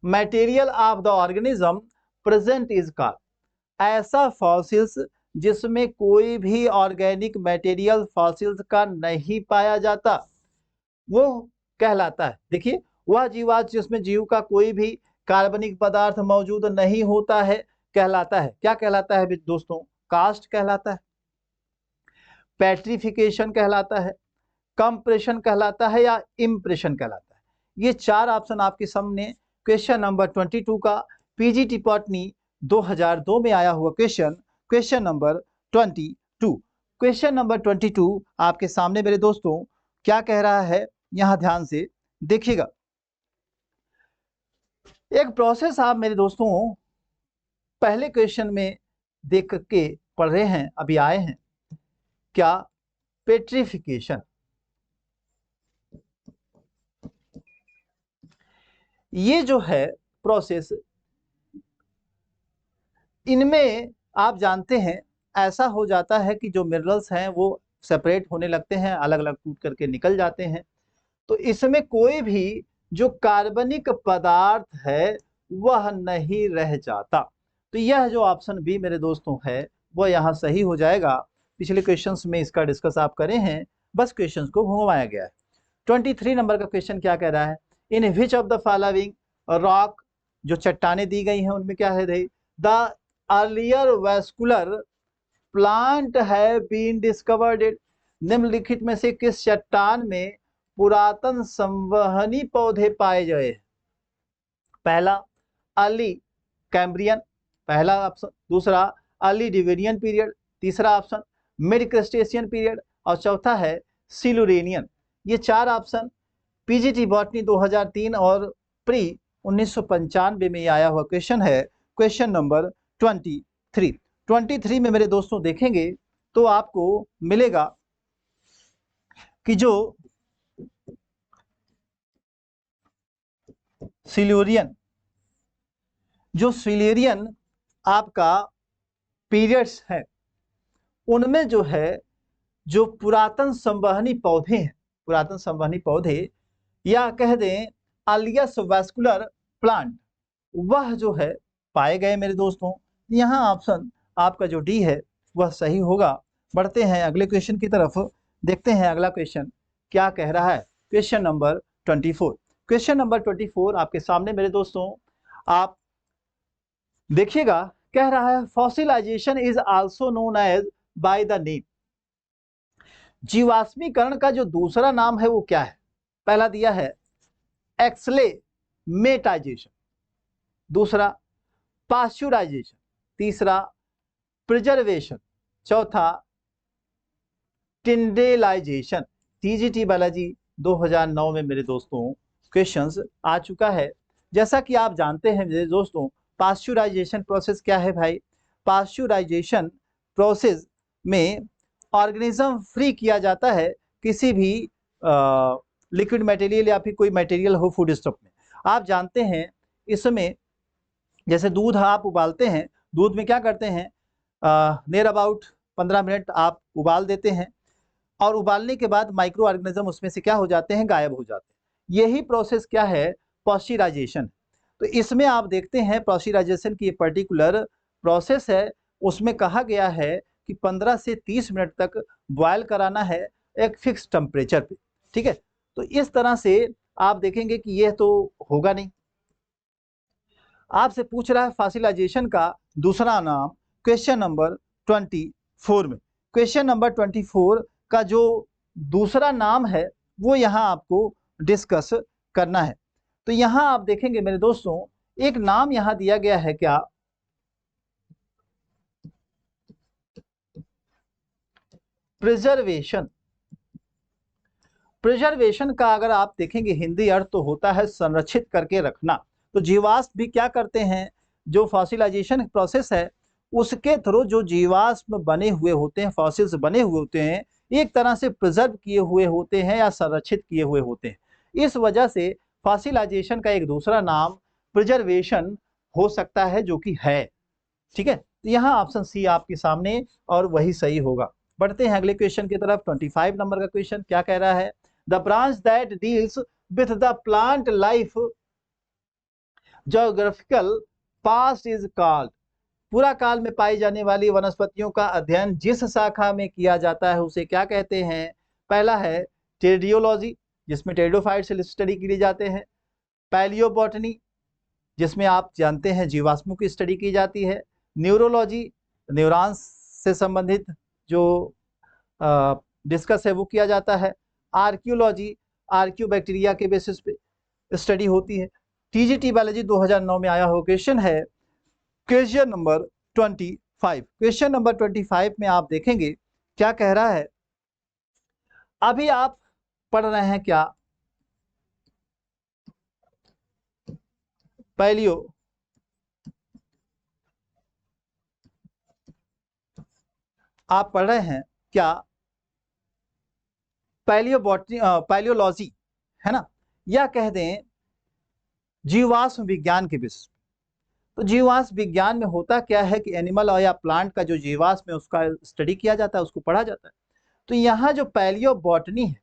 material of the organism present is called. ऐसा फॉसिल्स जिसमें कोई भी ऑर्गेनिक मटेरियल फॉसिल्स का नहीं पाया जाता वो कहलाता है, देखिए वह जीवाश्म जिसमें जीव का कोई भी कार्बनिक पदार्थ मौजूद नहीं होता है कहलाता है, क्या कहलाता है दोस्तों, कास्ट कहलाता है, पेट्रिफिकेशन कहलाता है, कंप्रेशन कहलाता है या इम्प्रेशन कहलाता है। ये चार ऑप्शन आपके सामने क्वेश्चन नंबर 22 का पीजीटी बॉटनी 2002 में आया हुआ question, question number 22। Question number 22 आपके सामने मेरे दोस्तों क्या कह रहा है, यहां ध्यान से देखिएगा। एक प्रोसेस आप मेरे दोस्तों पहले क्वेश्चन में देख के पढ़ रहे हैं, अभी आए हैं, क्या, पेट्रिफिकेशन। ये जो है प्रोसेस, इनमें आप जानते हैं ऐसा हो जाता है कि जो मिनरल्स हैं वो सेपरेट होने लगते हैं, अलग अलग टूट करके निकल जाते हैं। तो इसमें कोई भी जो कार्बनिक पदार्थ है वह नहीं रह जाता। तो यह जो ऑप्शन बी मेरे दोस्तों है वो यहाँ सही हो जाएगा। पिछले क्वेश्चंस में इसका डिस्कस आप करे हैं, बस क्वेश्चंस को घुमाया गया है। 23 नंबर का क्वेश्चन क्या कह रहा है, in which of the following rock, जो चट्टाने दी गई हैं उनमें क्या है, द अर्लियर वैस्कुलर प्लांट है बीन डिस्कवर्ड इट। निम्नलिखित में से किस चट्टान में पुरातन संवहनी पौधे पाए गए। पहला अर्ली कैम्ब्रियन, पहला ऑप्शन, दूसरा अर्ली डिवेनियन पीरियड, तीसरा ऑप्शन मिड क्रस्टेशियन पीरियड और चौथा है सिलुरेनियन। ये चार ऑप्शन पीजीटी बॉटनी 2003 और प्री 1995 में आया हुआ क्वेश्चन है, क्वेश्चन नंबर 23 में मेरे दोस्तों देखेंगे तो आपको मिलेगा कि जो सिल्यूरियन आपका पीरियड्स है उनमें जो है जो पुरातन संवहनी पौधे हैं, पुरातन संवहनी पौधे या कह दें अर्लियस्ट वैस्कुलर प्लांट, वह जो है पाए गए मेरे दोस्तों। यहाँ ऑप्शन आपका जो डी है वह सही होगा। बढ़ते हैं अगले क्वेश्चन की तरफ, देखते हैं अगला क्वेश्चन क्या कह रहा है, क्वेश्चन नंबर 24। क्वेश्चन नंबर 24 आपके सामने मेरे दोस्तों, आप देखिएगा, कह रहा है fossilization is also known as by the name. जीवाश्मीकरण का जो दूसरा नाम है वो क्या है, पहला दिया है एक्सलेमेटाइजेशन, दूसरा पास्चुराइजेशन, तीसरा प्रिजर्वेशन, चौथा टिंडेलाइजेशन। टीजीटी बालाजी 2009 में मेरे दोस्तों क्वेश्चंस आ चुका है। जैसा कि आप जानते हैं मेरे दोस्तों, पास्चुराइजेशन प्रोसेस क्या है भाई, पास्चुराइजेशन प्रोसेस में ऑर्गेनिज्म फ्री किया जाता है किसी भी लिक्विड मटेरियल या फिर कोई मटेरियल हो फूड स्टॉक में। आप जानते हैं इसमें जैसे दूध आप उबालते हैं, दूध में क्या करते हैं, नियर अबाउट 15 मिनट आप उबाल देते हैं और उबालने के बाद माइक्रो ऑर्गेनिज्म उसमें से क्या हो जाते हैं, गायब हो जाते हैं। यही प्रोसेस क्या है, पास्चुराइजेशन। तो इसमें आप देखते हैं पास्चुराइजेशन की पर्टिकुलर प्रोसेस है, उसमें कहा गया है कि 15 से 30 मिनट तक बॉयल कराना है एक फिक्स टेम्परेचर पे, ठीक है। तो इस तरह से आप देखेंगे कि यह तो होगा नहीं, आपसे पूछ रहा है फॉसिलाइजेशन का दूसरा नाम, क्वेश्चन नंबर 24 में। क्वेश्चन नंबर 24 का जो दूसरा नाम है वो यहाँ आपको डिस्कस करना है। तो यहाँ आप देखेंगे मेरे दोस्तों, एक नाम यहाँ दिया गया है, क्या? प्रिजर्वेशन। प्रिजर्वेशन का अगर आप देखेंगे हिंदी अर्थ तो होता है संरक्षित करके रखना। तो जीवाश्म भी क्या करते हैं, जो फॉसिलाइजेशन प्रोसेस है उसके थ्रू जो जीवाश्म बने हुए होते हैं, फॉसिल्स बने हुए होते हैं, एक तरह से प्रिजर्व किए हुए होते हैं या संरक्षित किए हुए होते हैं। इस वजह से फॉसिलाइजेशन का एक दूसरा नाम प्रिजर्वेशन हो सकता है, जो कि है। ठीक है, तो यहाँ ऑप्शन सी आपके सामने और वही सही होगा। बढ़ते हैं अगले क्वेश्चन की तरफ। 25 नंबर का क्वेश्चन क्या कह रहा है? The branch that deals with the plant life geographical past is called. पूरा काल में पाई जाने वाली वनस्पतियों का अध्ययन जिस शाखा में किया जाता है उसे क्या कहते हैं? पहला है टेरिडियोलॉजी, जिसमें टेरिडोफाइट से स्टडी की जाते हैं। पैलियोबॉटनी, जिसमें आप जानते हैं जीवाश्मों की स्टडी की जाती है। न्यूरोलॉजी, न्यूरॉन्स से संबंधित जो डिस्कस है वो किया जाता है। आर्कियोलॉजी, आर्कियोबैक्टीरिया के बेसिस पे स्टडी होती है। टीजीटी बायोलॉजी 2009 में आया हुआ क्वेश्चन है। Question number 25। क्वेश्चन नंबर 25 में आप देखेंगे क्या कह रहा है। अभी आप पढ़ रहे हैं क्या? पैलियो आप पढ़ रहे हैं क्या? पैलियोबॉटनी, पैलियोलॉजी है ना, या कह दें जीवाश्म विज्ञान के विषय। तो जीवाश्म विज्ञान में होता क्या है कि एनिमल और या प्लांट का जो जीवाश्म है उसका स्टडी किया जाता है, उसको पढ़ा जाता है। तो यहाँ जो पैलियोबॉटनी है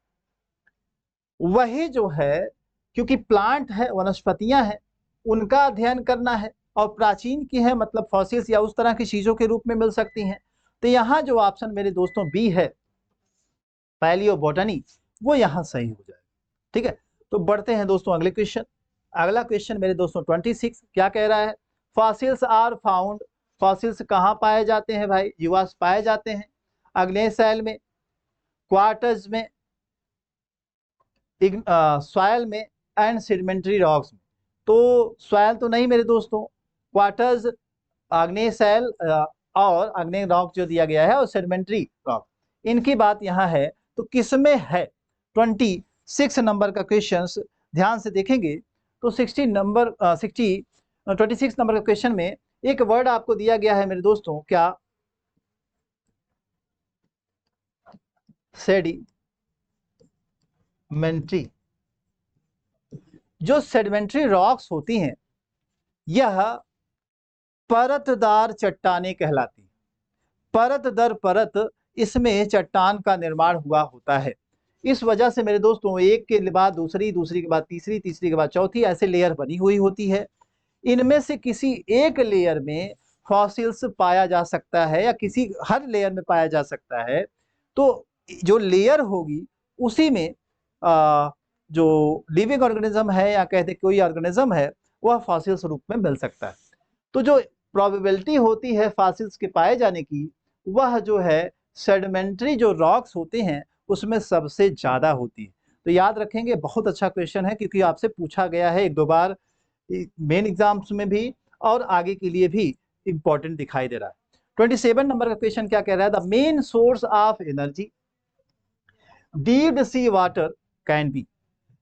वही जो है, क्योंकि प्लांट है, वनस्पतियां हैं, उनका अध्ययन करना है, और प्राचीन की है मतलब फॉसिल्स या उस तरह की चीजों के रूप में मिल सकती हैं। तो यहाँ जो ऑप्शन मेरे दोस्तों बी है, पैलियोबॉटनी, वो यहाँ सही हो जाएगा। ठीक है, तो बढ़ते हैं दोस्तों अगले क्वेश्चन। अगला क्वेश्चन मेरे दोस्तों 26 क्या कह रहा है? Fossils are found. फॉसिल्स कहाँ पाए जाते हैं भाई? जीवाश्म पाए जाते हैं अग्नेय सैल में, क्वार्टर्स में, सॉयल में, एंड सेडिमेंट्री रॉक्स में। तो सॉयल तो नहीं मेरे दोस्तों, क्वार्टर्स, आग्नेय सैल और आग्नेय रॉक जो दिया गया है, और सेडिमेंट्री रॉक, इनकी बात यहाँ है। तो किसमें है? 26 नंबर का क्वेश्चन ध्यान से देखेंगे तो 26 नंबर का क्वेश्चन में एक वर्ड आपको दिया गया है मेरे दोस्तों, क्या? सेडिमेंट्री। जो सेडिमेंट्री रॉक्स होती हैं यह परतदार चट्टानें कहलाती हैं। परत दर परत इसमें चट्टान का निर्माण हुआ होता है। इस वजह से मेरे दोस्तों एक के बाद दूसरी, दूसरी के बाद तीसरी, तीसरी के बाद चौथी, ऐसे लेयर बनी हुई होती है। इनमें से किसी एक लेयर में फॉसिल्स पाया जा सकता है, या किसी हर लेयर में पाया जा सकता है। तो जो लेयर होगी उसी में जो लिविंग ऑर्गेनिज्म है या कहते कोई ऑर्गेनिज्म है वह फॉसिल्स रूप में मिल सकता है। तो जो प्रोबेबिलिटी होती है फॉसिल्स के पाए जाने की, वह जो है सेडिमेंट्री जो रॉक्स होते हैं उसमें सबसे ज्यादा होती है। तो याद रखेंगे, बहुत अच्छा क्वेश्चन है, क्योंकि आपसे पूछा गया है एक दो बार मेन एग्जाम्स में भी, और आगे के लिए भी इंपॉर्टेंट दिखाई दे रहा है। 27 नंबर का क्वेश्चन क्या कह रहा है? The main source of energy deep sea water can be.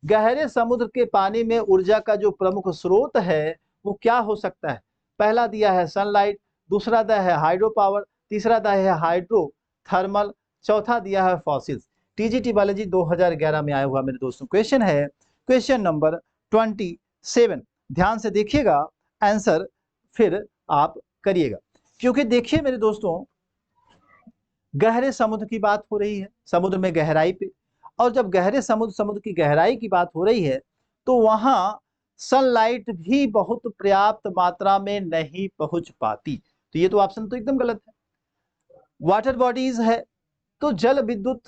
गहरे समुद्र के पानी में ऊर्जा का जो प्रमुख स्रोत है वो क्या हो सकता है? पहला दिया है सनलाइट, दूसरा दिया है हाइड्रो पावर, तीसरा दिया है हाइड्रो थर्मल, चौथा दिया है फॉसिल्स। टीजीटी बायोलॉजी 2011 में आया हुआ मेरे दोस्तों क्वेश्चन है, क्वेश्चन नंबर 27। ध्यान से देखिएगा, आंसर फिर आप करिएगा। क्योंकि देखिए मेरे दोस्तों, गहरे समुद्र की बात हो रही है, समुद्र में गहराई पे, और जब गहरे समुद्र की गहराई की बात हो रही है तो वहां सनलाइट भी बहुत पर्याप्त मात्रा में नहीं पहुंच पाती। तो ये तो ऑप्शन तो एकदम गलत है। वाटर बॉडीज है तो जल विद्युत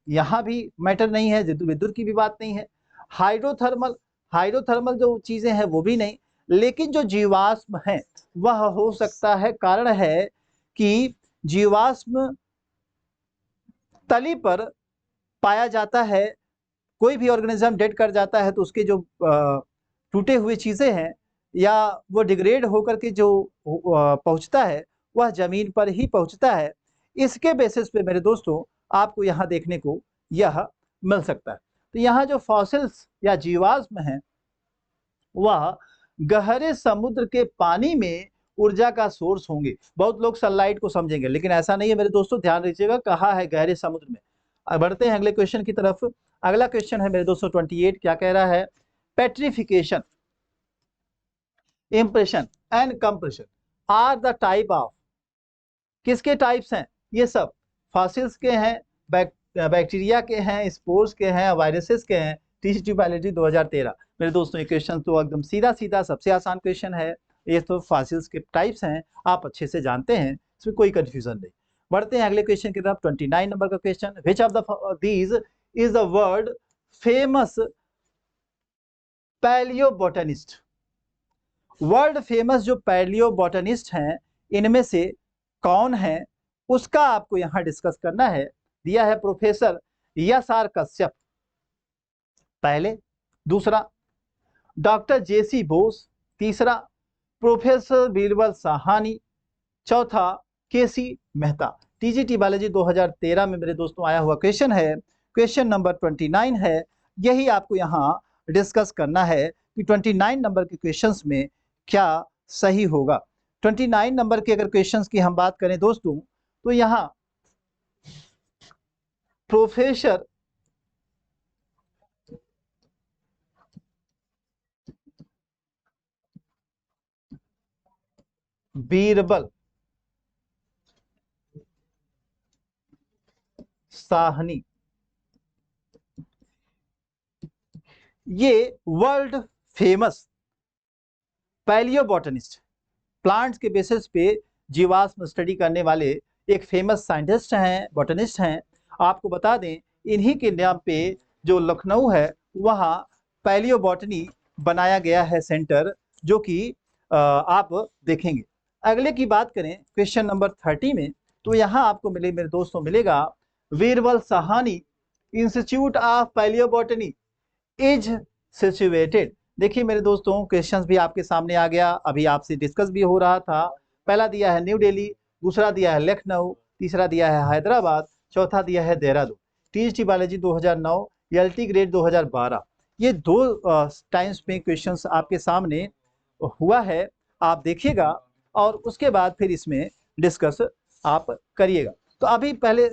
यहां भी मैटर नहीं है, विद्युत की भी बात नहीं है। हाइड्रोथर्मल, हाइड्रोथर्मल जो चीजें हैं वो भी नहीं। लेकिन जो जीवाश्म है वह हो सकता है, कारण है कि जीवाश्म तली पर पाया जाता है। कोई भी ऑर्गेनिज्म डेड कर जाता है तो उसके जो टूटे हुए चीजें हैं या वो डिग्रेड होकर के जो पहुंचता है वह जमीन पर ही पहुंचता है। इसके बेसिस पे मेरे दोस्तों आपको यहाँ देखने को यह मिल सकता है। तो यहाँ जो फॉसिल्स या जीवाश्म हैं वह गहरे समुद्र के पानी में ऊर्जा का सोर्स होंगे। बहुत लोग सनलाइट को समझेंगे लेकिन ऐसा नहीं है मेरे दोस्तों, ध्यान रखिएगा, कहा है गहरे समुद्र में। बढ़ते हैं अगले क्वेश्चन की तरफ। अगला क्वेश्चन है मेरे दोस्तों 28, क्या कह रहा है? Petrification, impression and compression are the type of, किसके टाइप्स हैं ये सब? फॉसिल्स के हैं, बैक्टीरिया के हैं, स्पोर्स के हैं, वायरसेस के हैं। TCT biology 2013। मेरे दोस्तों ये क्वेश्चन तो एकदम सीधा सीधा सबसे आसान क्वेश्चन है। ये तो फॉसिल्स के टाइप्स हैं, आप अच्छे से जानते हैं, इसमें कोई कंफ्यूजन नहीं। बढ़ते हैं अगले क्वेश्चन की तरफ। 29 नंबर का question, which of these is the world famous palaeobotanist? World famous जो पैलियोबोटनिस्ट हैं इनमें से कौन है, उसका आपको यहां डिस्कस करना है। दिया है प्रोफेसर एस.आर. कश्यप पहले, दूसरा डॉक्टर जे.सी. बोस, तीसरा प्रोफेसर बीरबल साहानी, चौथा के.सी. मेहता। टीजीटी बायोलॉजी 2013 में मेरे दोस्तों आया हुआ क्वेश्चन है, क्वेश्चन नंबर 29 है। यही आपको यहाँ डिस्कस करना है कि 29 नंबर के क्वेश्चंस में क्या सही होगा। 29 नंबर के अगर क्वेश्चंस की हम बात करें दोस्तों तो यहाँ प्रोफेसर बीरबल साहनी, ये वर्ल्ड फेमस पैलियोबोटनिस्ट, प्लांट्स के बेसिस पे जीवाश्म स्टडी करने वाले एक फेमस साइंटिस्ट हैं, बोटनिस्ट हैं। आपको बता दें इन्हीं के नाम पे जो लखनऊ है वहाँ पैलियोबोटनी बनाया गया है सेंटर, जो कि आप देखेंगे। अगले की बात करें क्वेश्चन नंबर 30 में, तो यहाँ आपको मिले मेरे दोस्तों मिलेगा Birbal Sahni institute of palaeobotany is situated. देखिए मेरे दोस्तों क्वेश्चंस भी आपके सामने आ गया, अभी आपसे डिस्कस भी हो रहा था। पहला दिया है न्यू दिल्ली, दूसरा दिया है लखनऊ, तीसरा दिया है हैदराबाद, चौथा दिया है Dehradun. TGT biology 2009, LT grade 2012, ये दो टाइम्स में क्वेश्चंस आपके सामने हुआ है, आप देखिएगा और उसके बाद फिर इसमें डिस्कस आप करिएगा। तो अभी पहले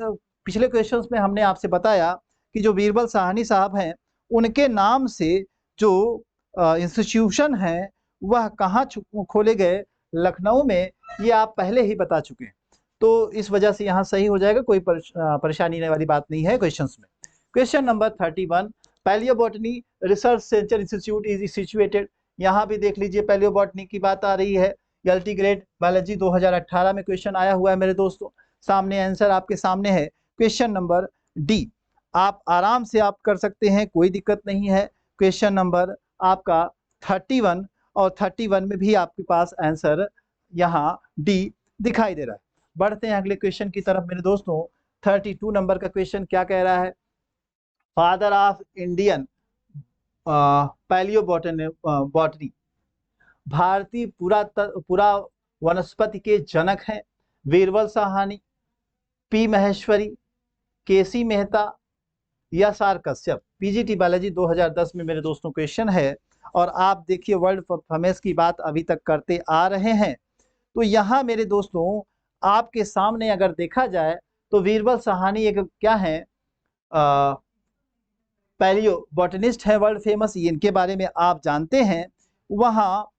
पिछले क्वेश्चंस में हमने आपसे बताया कि जो बीरबल साहनी साहब हैं उनके नाम से जो इंस्टीट्यूशन है वह कहाँ खोले गए, लखनऊ में, ये आप पहले ही बता चुके हैं। तो इस वजह से यहाँ सही हो जाएगा, कोई परेशानी वाली बात नहीं है क्वेश्चंस में। Question number 31, palaeobotany research centre institute is situated. यहाँ भी देख लीजिए पैलियोबोटनी की बात आ रही है। एलटी ग्रेड बायोलॉजी 2018 में क्वेश्चन आया हुआ है मेरे दोस्तों, सामने आंसर आपके सामने है, क्वेश्चन नंबर डी। आप आराम से आप कर सकते हैं, कोई दिक्कत नहीं है। क्वेश्चन नंबर आपका 31 और 31 में भी आपके पास आंसर यहाँ डी दिखाई दे रहा है। बढ़ते हैं अगले क्वेश्चन की तरफ मेरे दोस्तों। 32 नंबर का क्वेश्चन क्या कह रहा है? फादर ऑफ इंडियन पैलियोबोटनी, भारतीय पुरा वनस्पति के जनक हैं Birbal Sahani, P Maheshwari, KC. Mehta, SR. Kashyap. PGT biology 2010 में मेरे दोस्तों क्वेश्चन है। और आप देखिए वर्ल्ड फेमस की बात अभी तक करते आ रहे हैं, तो यहाँ मेरे दोस्तों आपके सामने अगर देखा जाए तो बीरबल साहानी एक क्या है, पैलियो बॉटनिस्ट है वर्ल्ड फेमस, इनके बारे में आप जानते हैं। वहाँ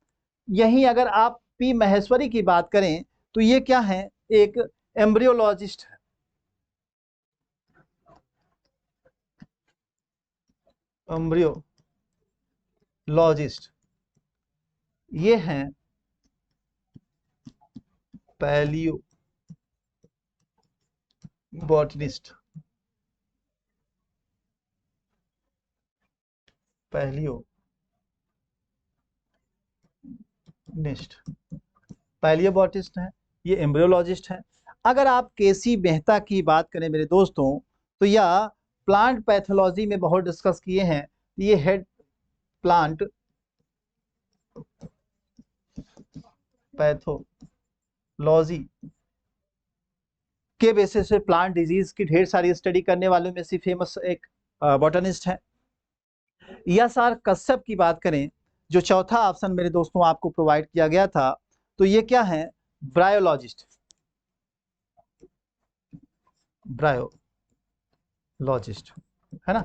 यहीं अगर आप पी महेश्वरी की बात करें तो ये क्या है, एक एम्ब्रियोलॉजिस्ट है। एम्ब्रियोलॉजिस्ट ये हैं पैलियो बॉटनिस्ट, पैलियो पैलियोबोटिस्ट हैं, ये एम्ब्रियोलॉजिस्ट हैं। अगर आप केसी मेहता की बात करें मेरे दोस्तों, तो यह प्लांट पैथोलॉजी में बहुत डिस्कस किए हैं। ये हेड प्लांट पैथोलॉजी के बेसिस पे प्लांट डिजीज की ढेर सारी स्टडी करने वालों में से फेमस एक बॉटनिस्ट है। ESR कश्यप की बात करें, जो चौथा ऑप्शन मेरे दोस्तों आपको प्रोवाइड किया गया था, तो ये क्या है? ब्रायोलॉजिस्ट, ब्रायोलॉजिस्ट है ना।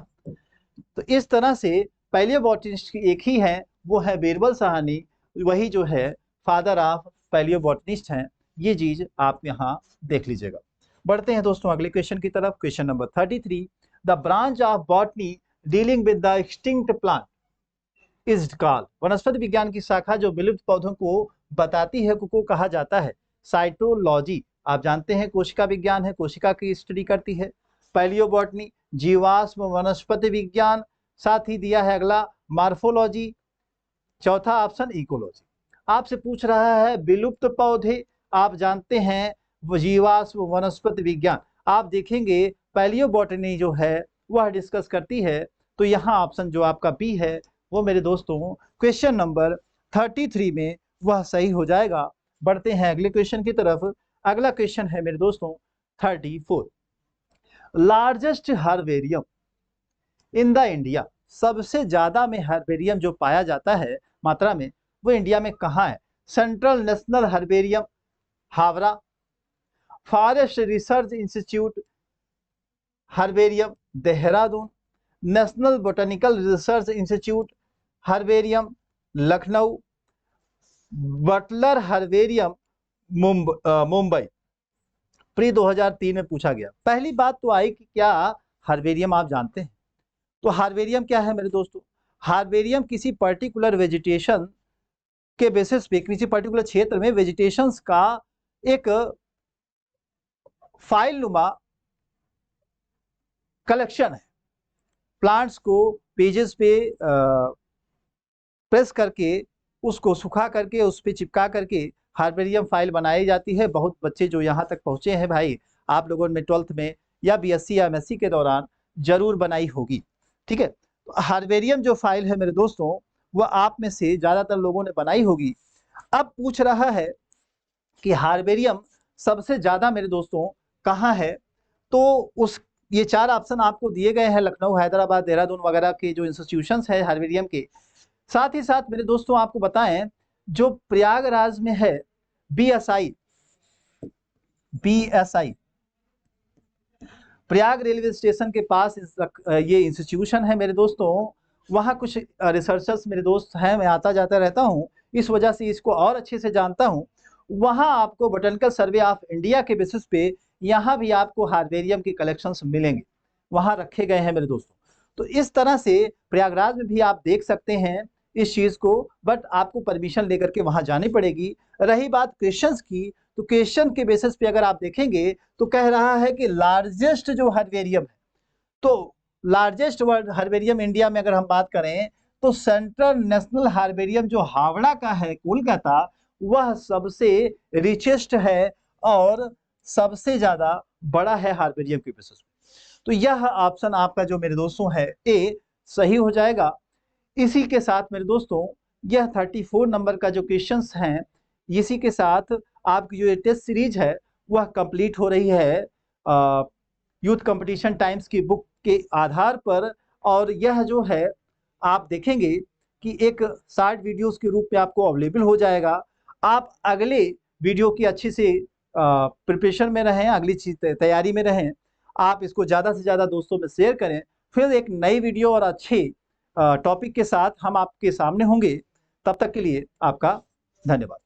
तो इस तरह से पैलियोबोटनिस्ट की एक ही है, वो है बीरबल साहनी, वही जो है फादर ऑफ पैलियोबोटनिस्ट हैं। ये चीज आप यहाँ देख लीजिएगा। बढ़ते हैं दोस्तों अगले क्वेश्चन की तरफ। Question number 33, the branch of botany dealing with the extinct plant is called. वनस्पति विज्ञान की शाखा जो विलुप्त पौधों को बताती है को कहा जाता है साइटोलॉजी। आप जानते हैं कोशिका विज्ञान है, कोशिका की स्टडी करती है। पैलियोबोटनी जीवाश्म वनस्पति विज्ञान, साथ ही दिया है अगला मार्फोलॉजी, चौथा ऑप्शन इकोलॉजी। आपसे पूछ रहा है विलुप्त पौधे, आप जानते हैं जीवाश्म वनस्पति विज्ञान। आप देखेंगे पैलियोबोटनी जो है वह डिस्कस करती है, तो यहाँ ऑप्शन जो आपका बी है वो मेरे दोस्तों क्वेश्चन नंबर 33 में वह सही हो जाएगा। बढ़ते हैं अगले क्वेश्चन की तरफ। अगला क्वेश्चन है मेरे दोस्तों 34, largest herbarium in the India. सबसे ज्यादा में हर्बेरियम जो पाया जाता है मात्रा में, वो इंडिया में कहाँ है? Central national herbarium Howrah, forest research institute herbarium Dehradun, national botanical research institute herbarium Lucknow, Butler herbarium Mumbai. Pre 2003 में पूछा गया। पहली बात तो आई कि क्या हर्बेरियम आप जानते हैं? तो हार्बेरियम क्या है मेरे दोस्तों? हार्बेरियम किसी पर्टिकुलर वेजिटेशन के बेसिस पे, किसी पर्टिकुलर क्षेत्र में वेजिटेशंस का एक फाइल नुमा कलेक्शन है। प्लांट्स को पेजेस पे प्रेस करके, उसको सुखा करके, उस पे चिपका करके हार्बेरियम फाइल बनाई जाती है। बहुत बच्चे जो यहाँ तक पहुँचे हैं भाई, आप लोगों ने 12th में या BSc या MSc के दौरान जरूर बनाई होगी। ठीक है, तो हार्बेरियम जो फाइल है मेरे दोस्तों, वह आप में से ज्यादातर लोगों ने बनाई होगी। अब पूछ रहा है कि हार्बेरियम सबसे ज्यादा मेरे दोस्तों कहाँ है? तो उस ये 4 ऑप्शन आपको दिए गए हैं, लखनऊ, हैदराबाद, देहरादून वगैरह के जो इंस्टीट्यूशंस है हार्बेरियम के। साथ ही साथ मेरे दोस्तों आपको बताएं, जो प्रयागराज में है BSI प्रयाग रेलवे स्टेशन के पास ये इंस्टीट्यूशन है मेरे दोस्तों। वहाँ कुछ रिसर्चर्स मेरे दोस्त हैं, मैं आता जाता रहता हूँ, इस वजह से इसको और अच्छे से जानता हूँ। वहाँ आपको बोटेनिकल सर्वे ऑफ इंडिया के बेसिस पे यहाँ भी आपको हार्बेरियम के कलेक्शंस मिलेंगे, वहाँ रखे गए हैं मेरे दोस्तों। तो इस तरह से प्रयागराज में भी आप देख सकते हैं इस चीज को, बट आपको परमिशन लेकर के वहां जानी पड़ेगी। रही बात क्वेश्चंस की, तो क्वेश्चन के बेसिस पे अगर आप देखेंगे तो कह रहा है कि लार्जेस्ट जो हर्बेरियम है, तो लार्जेस्ट हर्बेरियम इंडिया में अगर हम बात करें तो सेंट्रल नेशनल हर्बेरियम जो हावड़ा का है कोलकाता, वह सबसे रिचेस्ट है और सबसे ज्यादा बड़ा है हार्बेरियम के बेसिस पे। तो यह ऑप्शन आपका जो मेरे दोस्तों है ए सही हो जाएगा। इसी के साथ मेरे दोस्तों यह 34 नंबर का जो क्वेश्चंस हैं, इसी के साथ आपकी जो टेस्ट सीरीज है वह कंप्लीट हो रही है यूथ कंपटीशन टाइम्स की बुक के आधार पर। और यह जो है आप देखेंगे कि एक शॉर्ट वीडियोस के रूप में आपको अवेलेबल हो जाएगा। आप अगले वीडियो की अच्छी से प्रिपरेशन में रहें, अगली चीज तैयारी में रहें। आप इसको ज़्यादा से ज़्यादा दोस्तों में शेयर करें। फिर एक नई वीडियो और अच्छे टॉपिक के साथ हम आपके सामने होंगे। तब तक के लिए आपका धन्यवाद।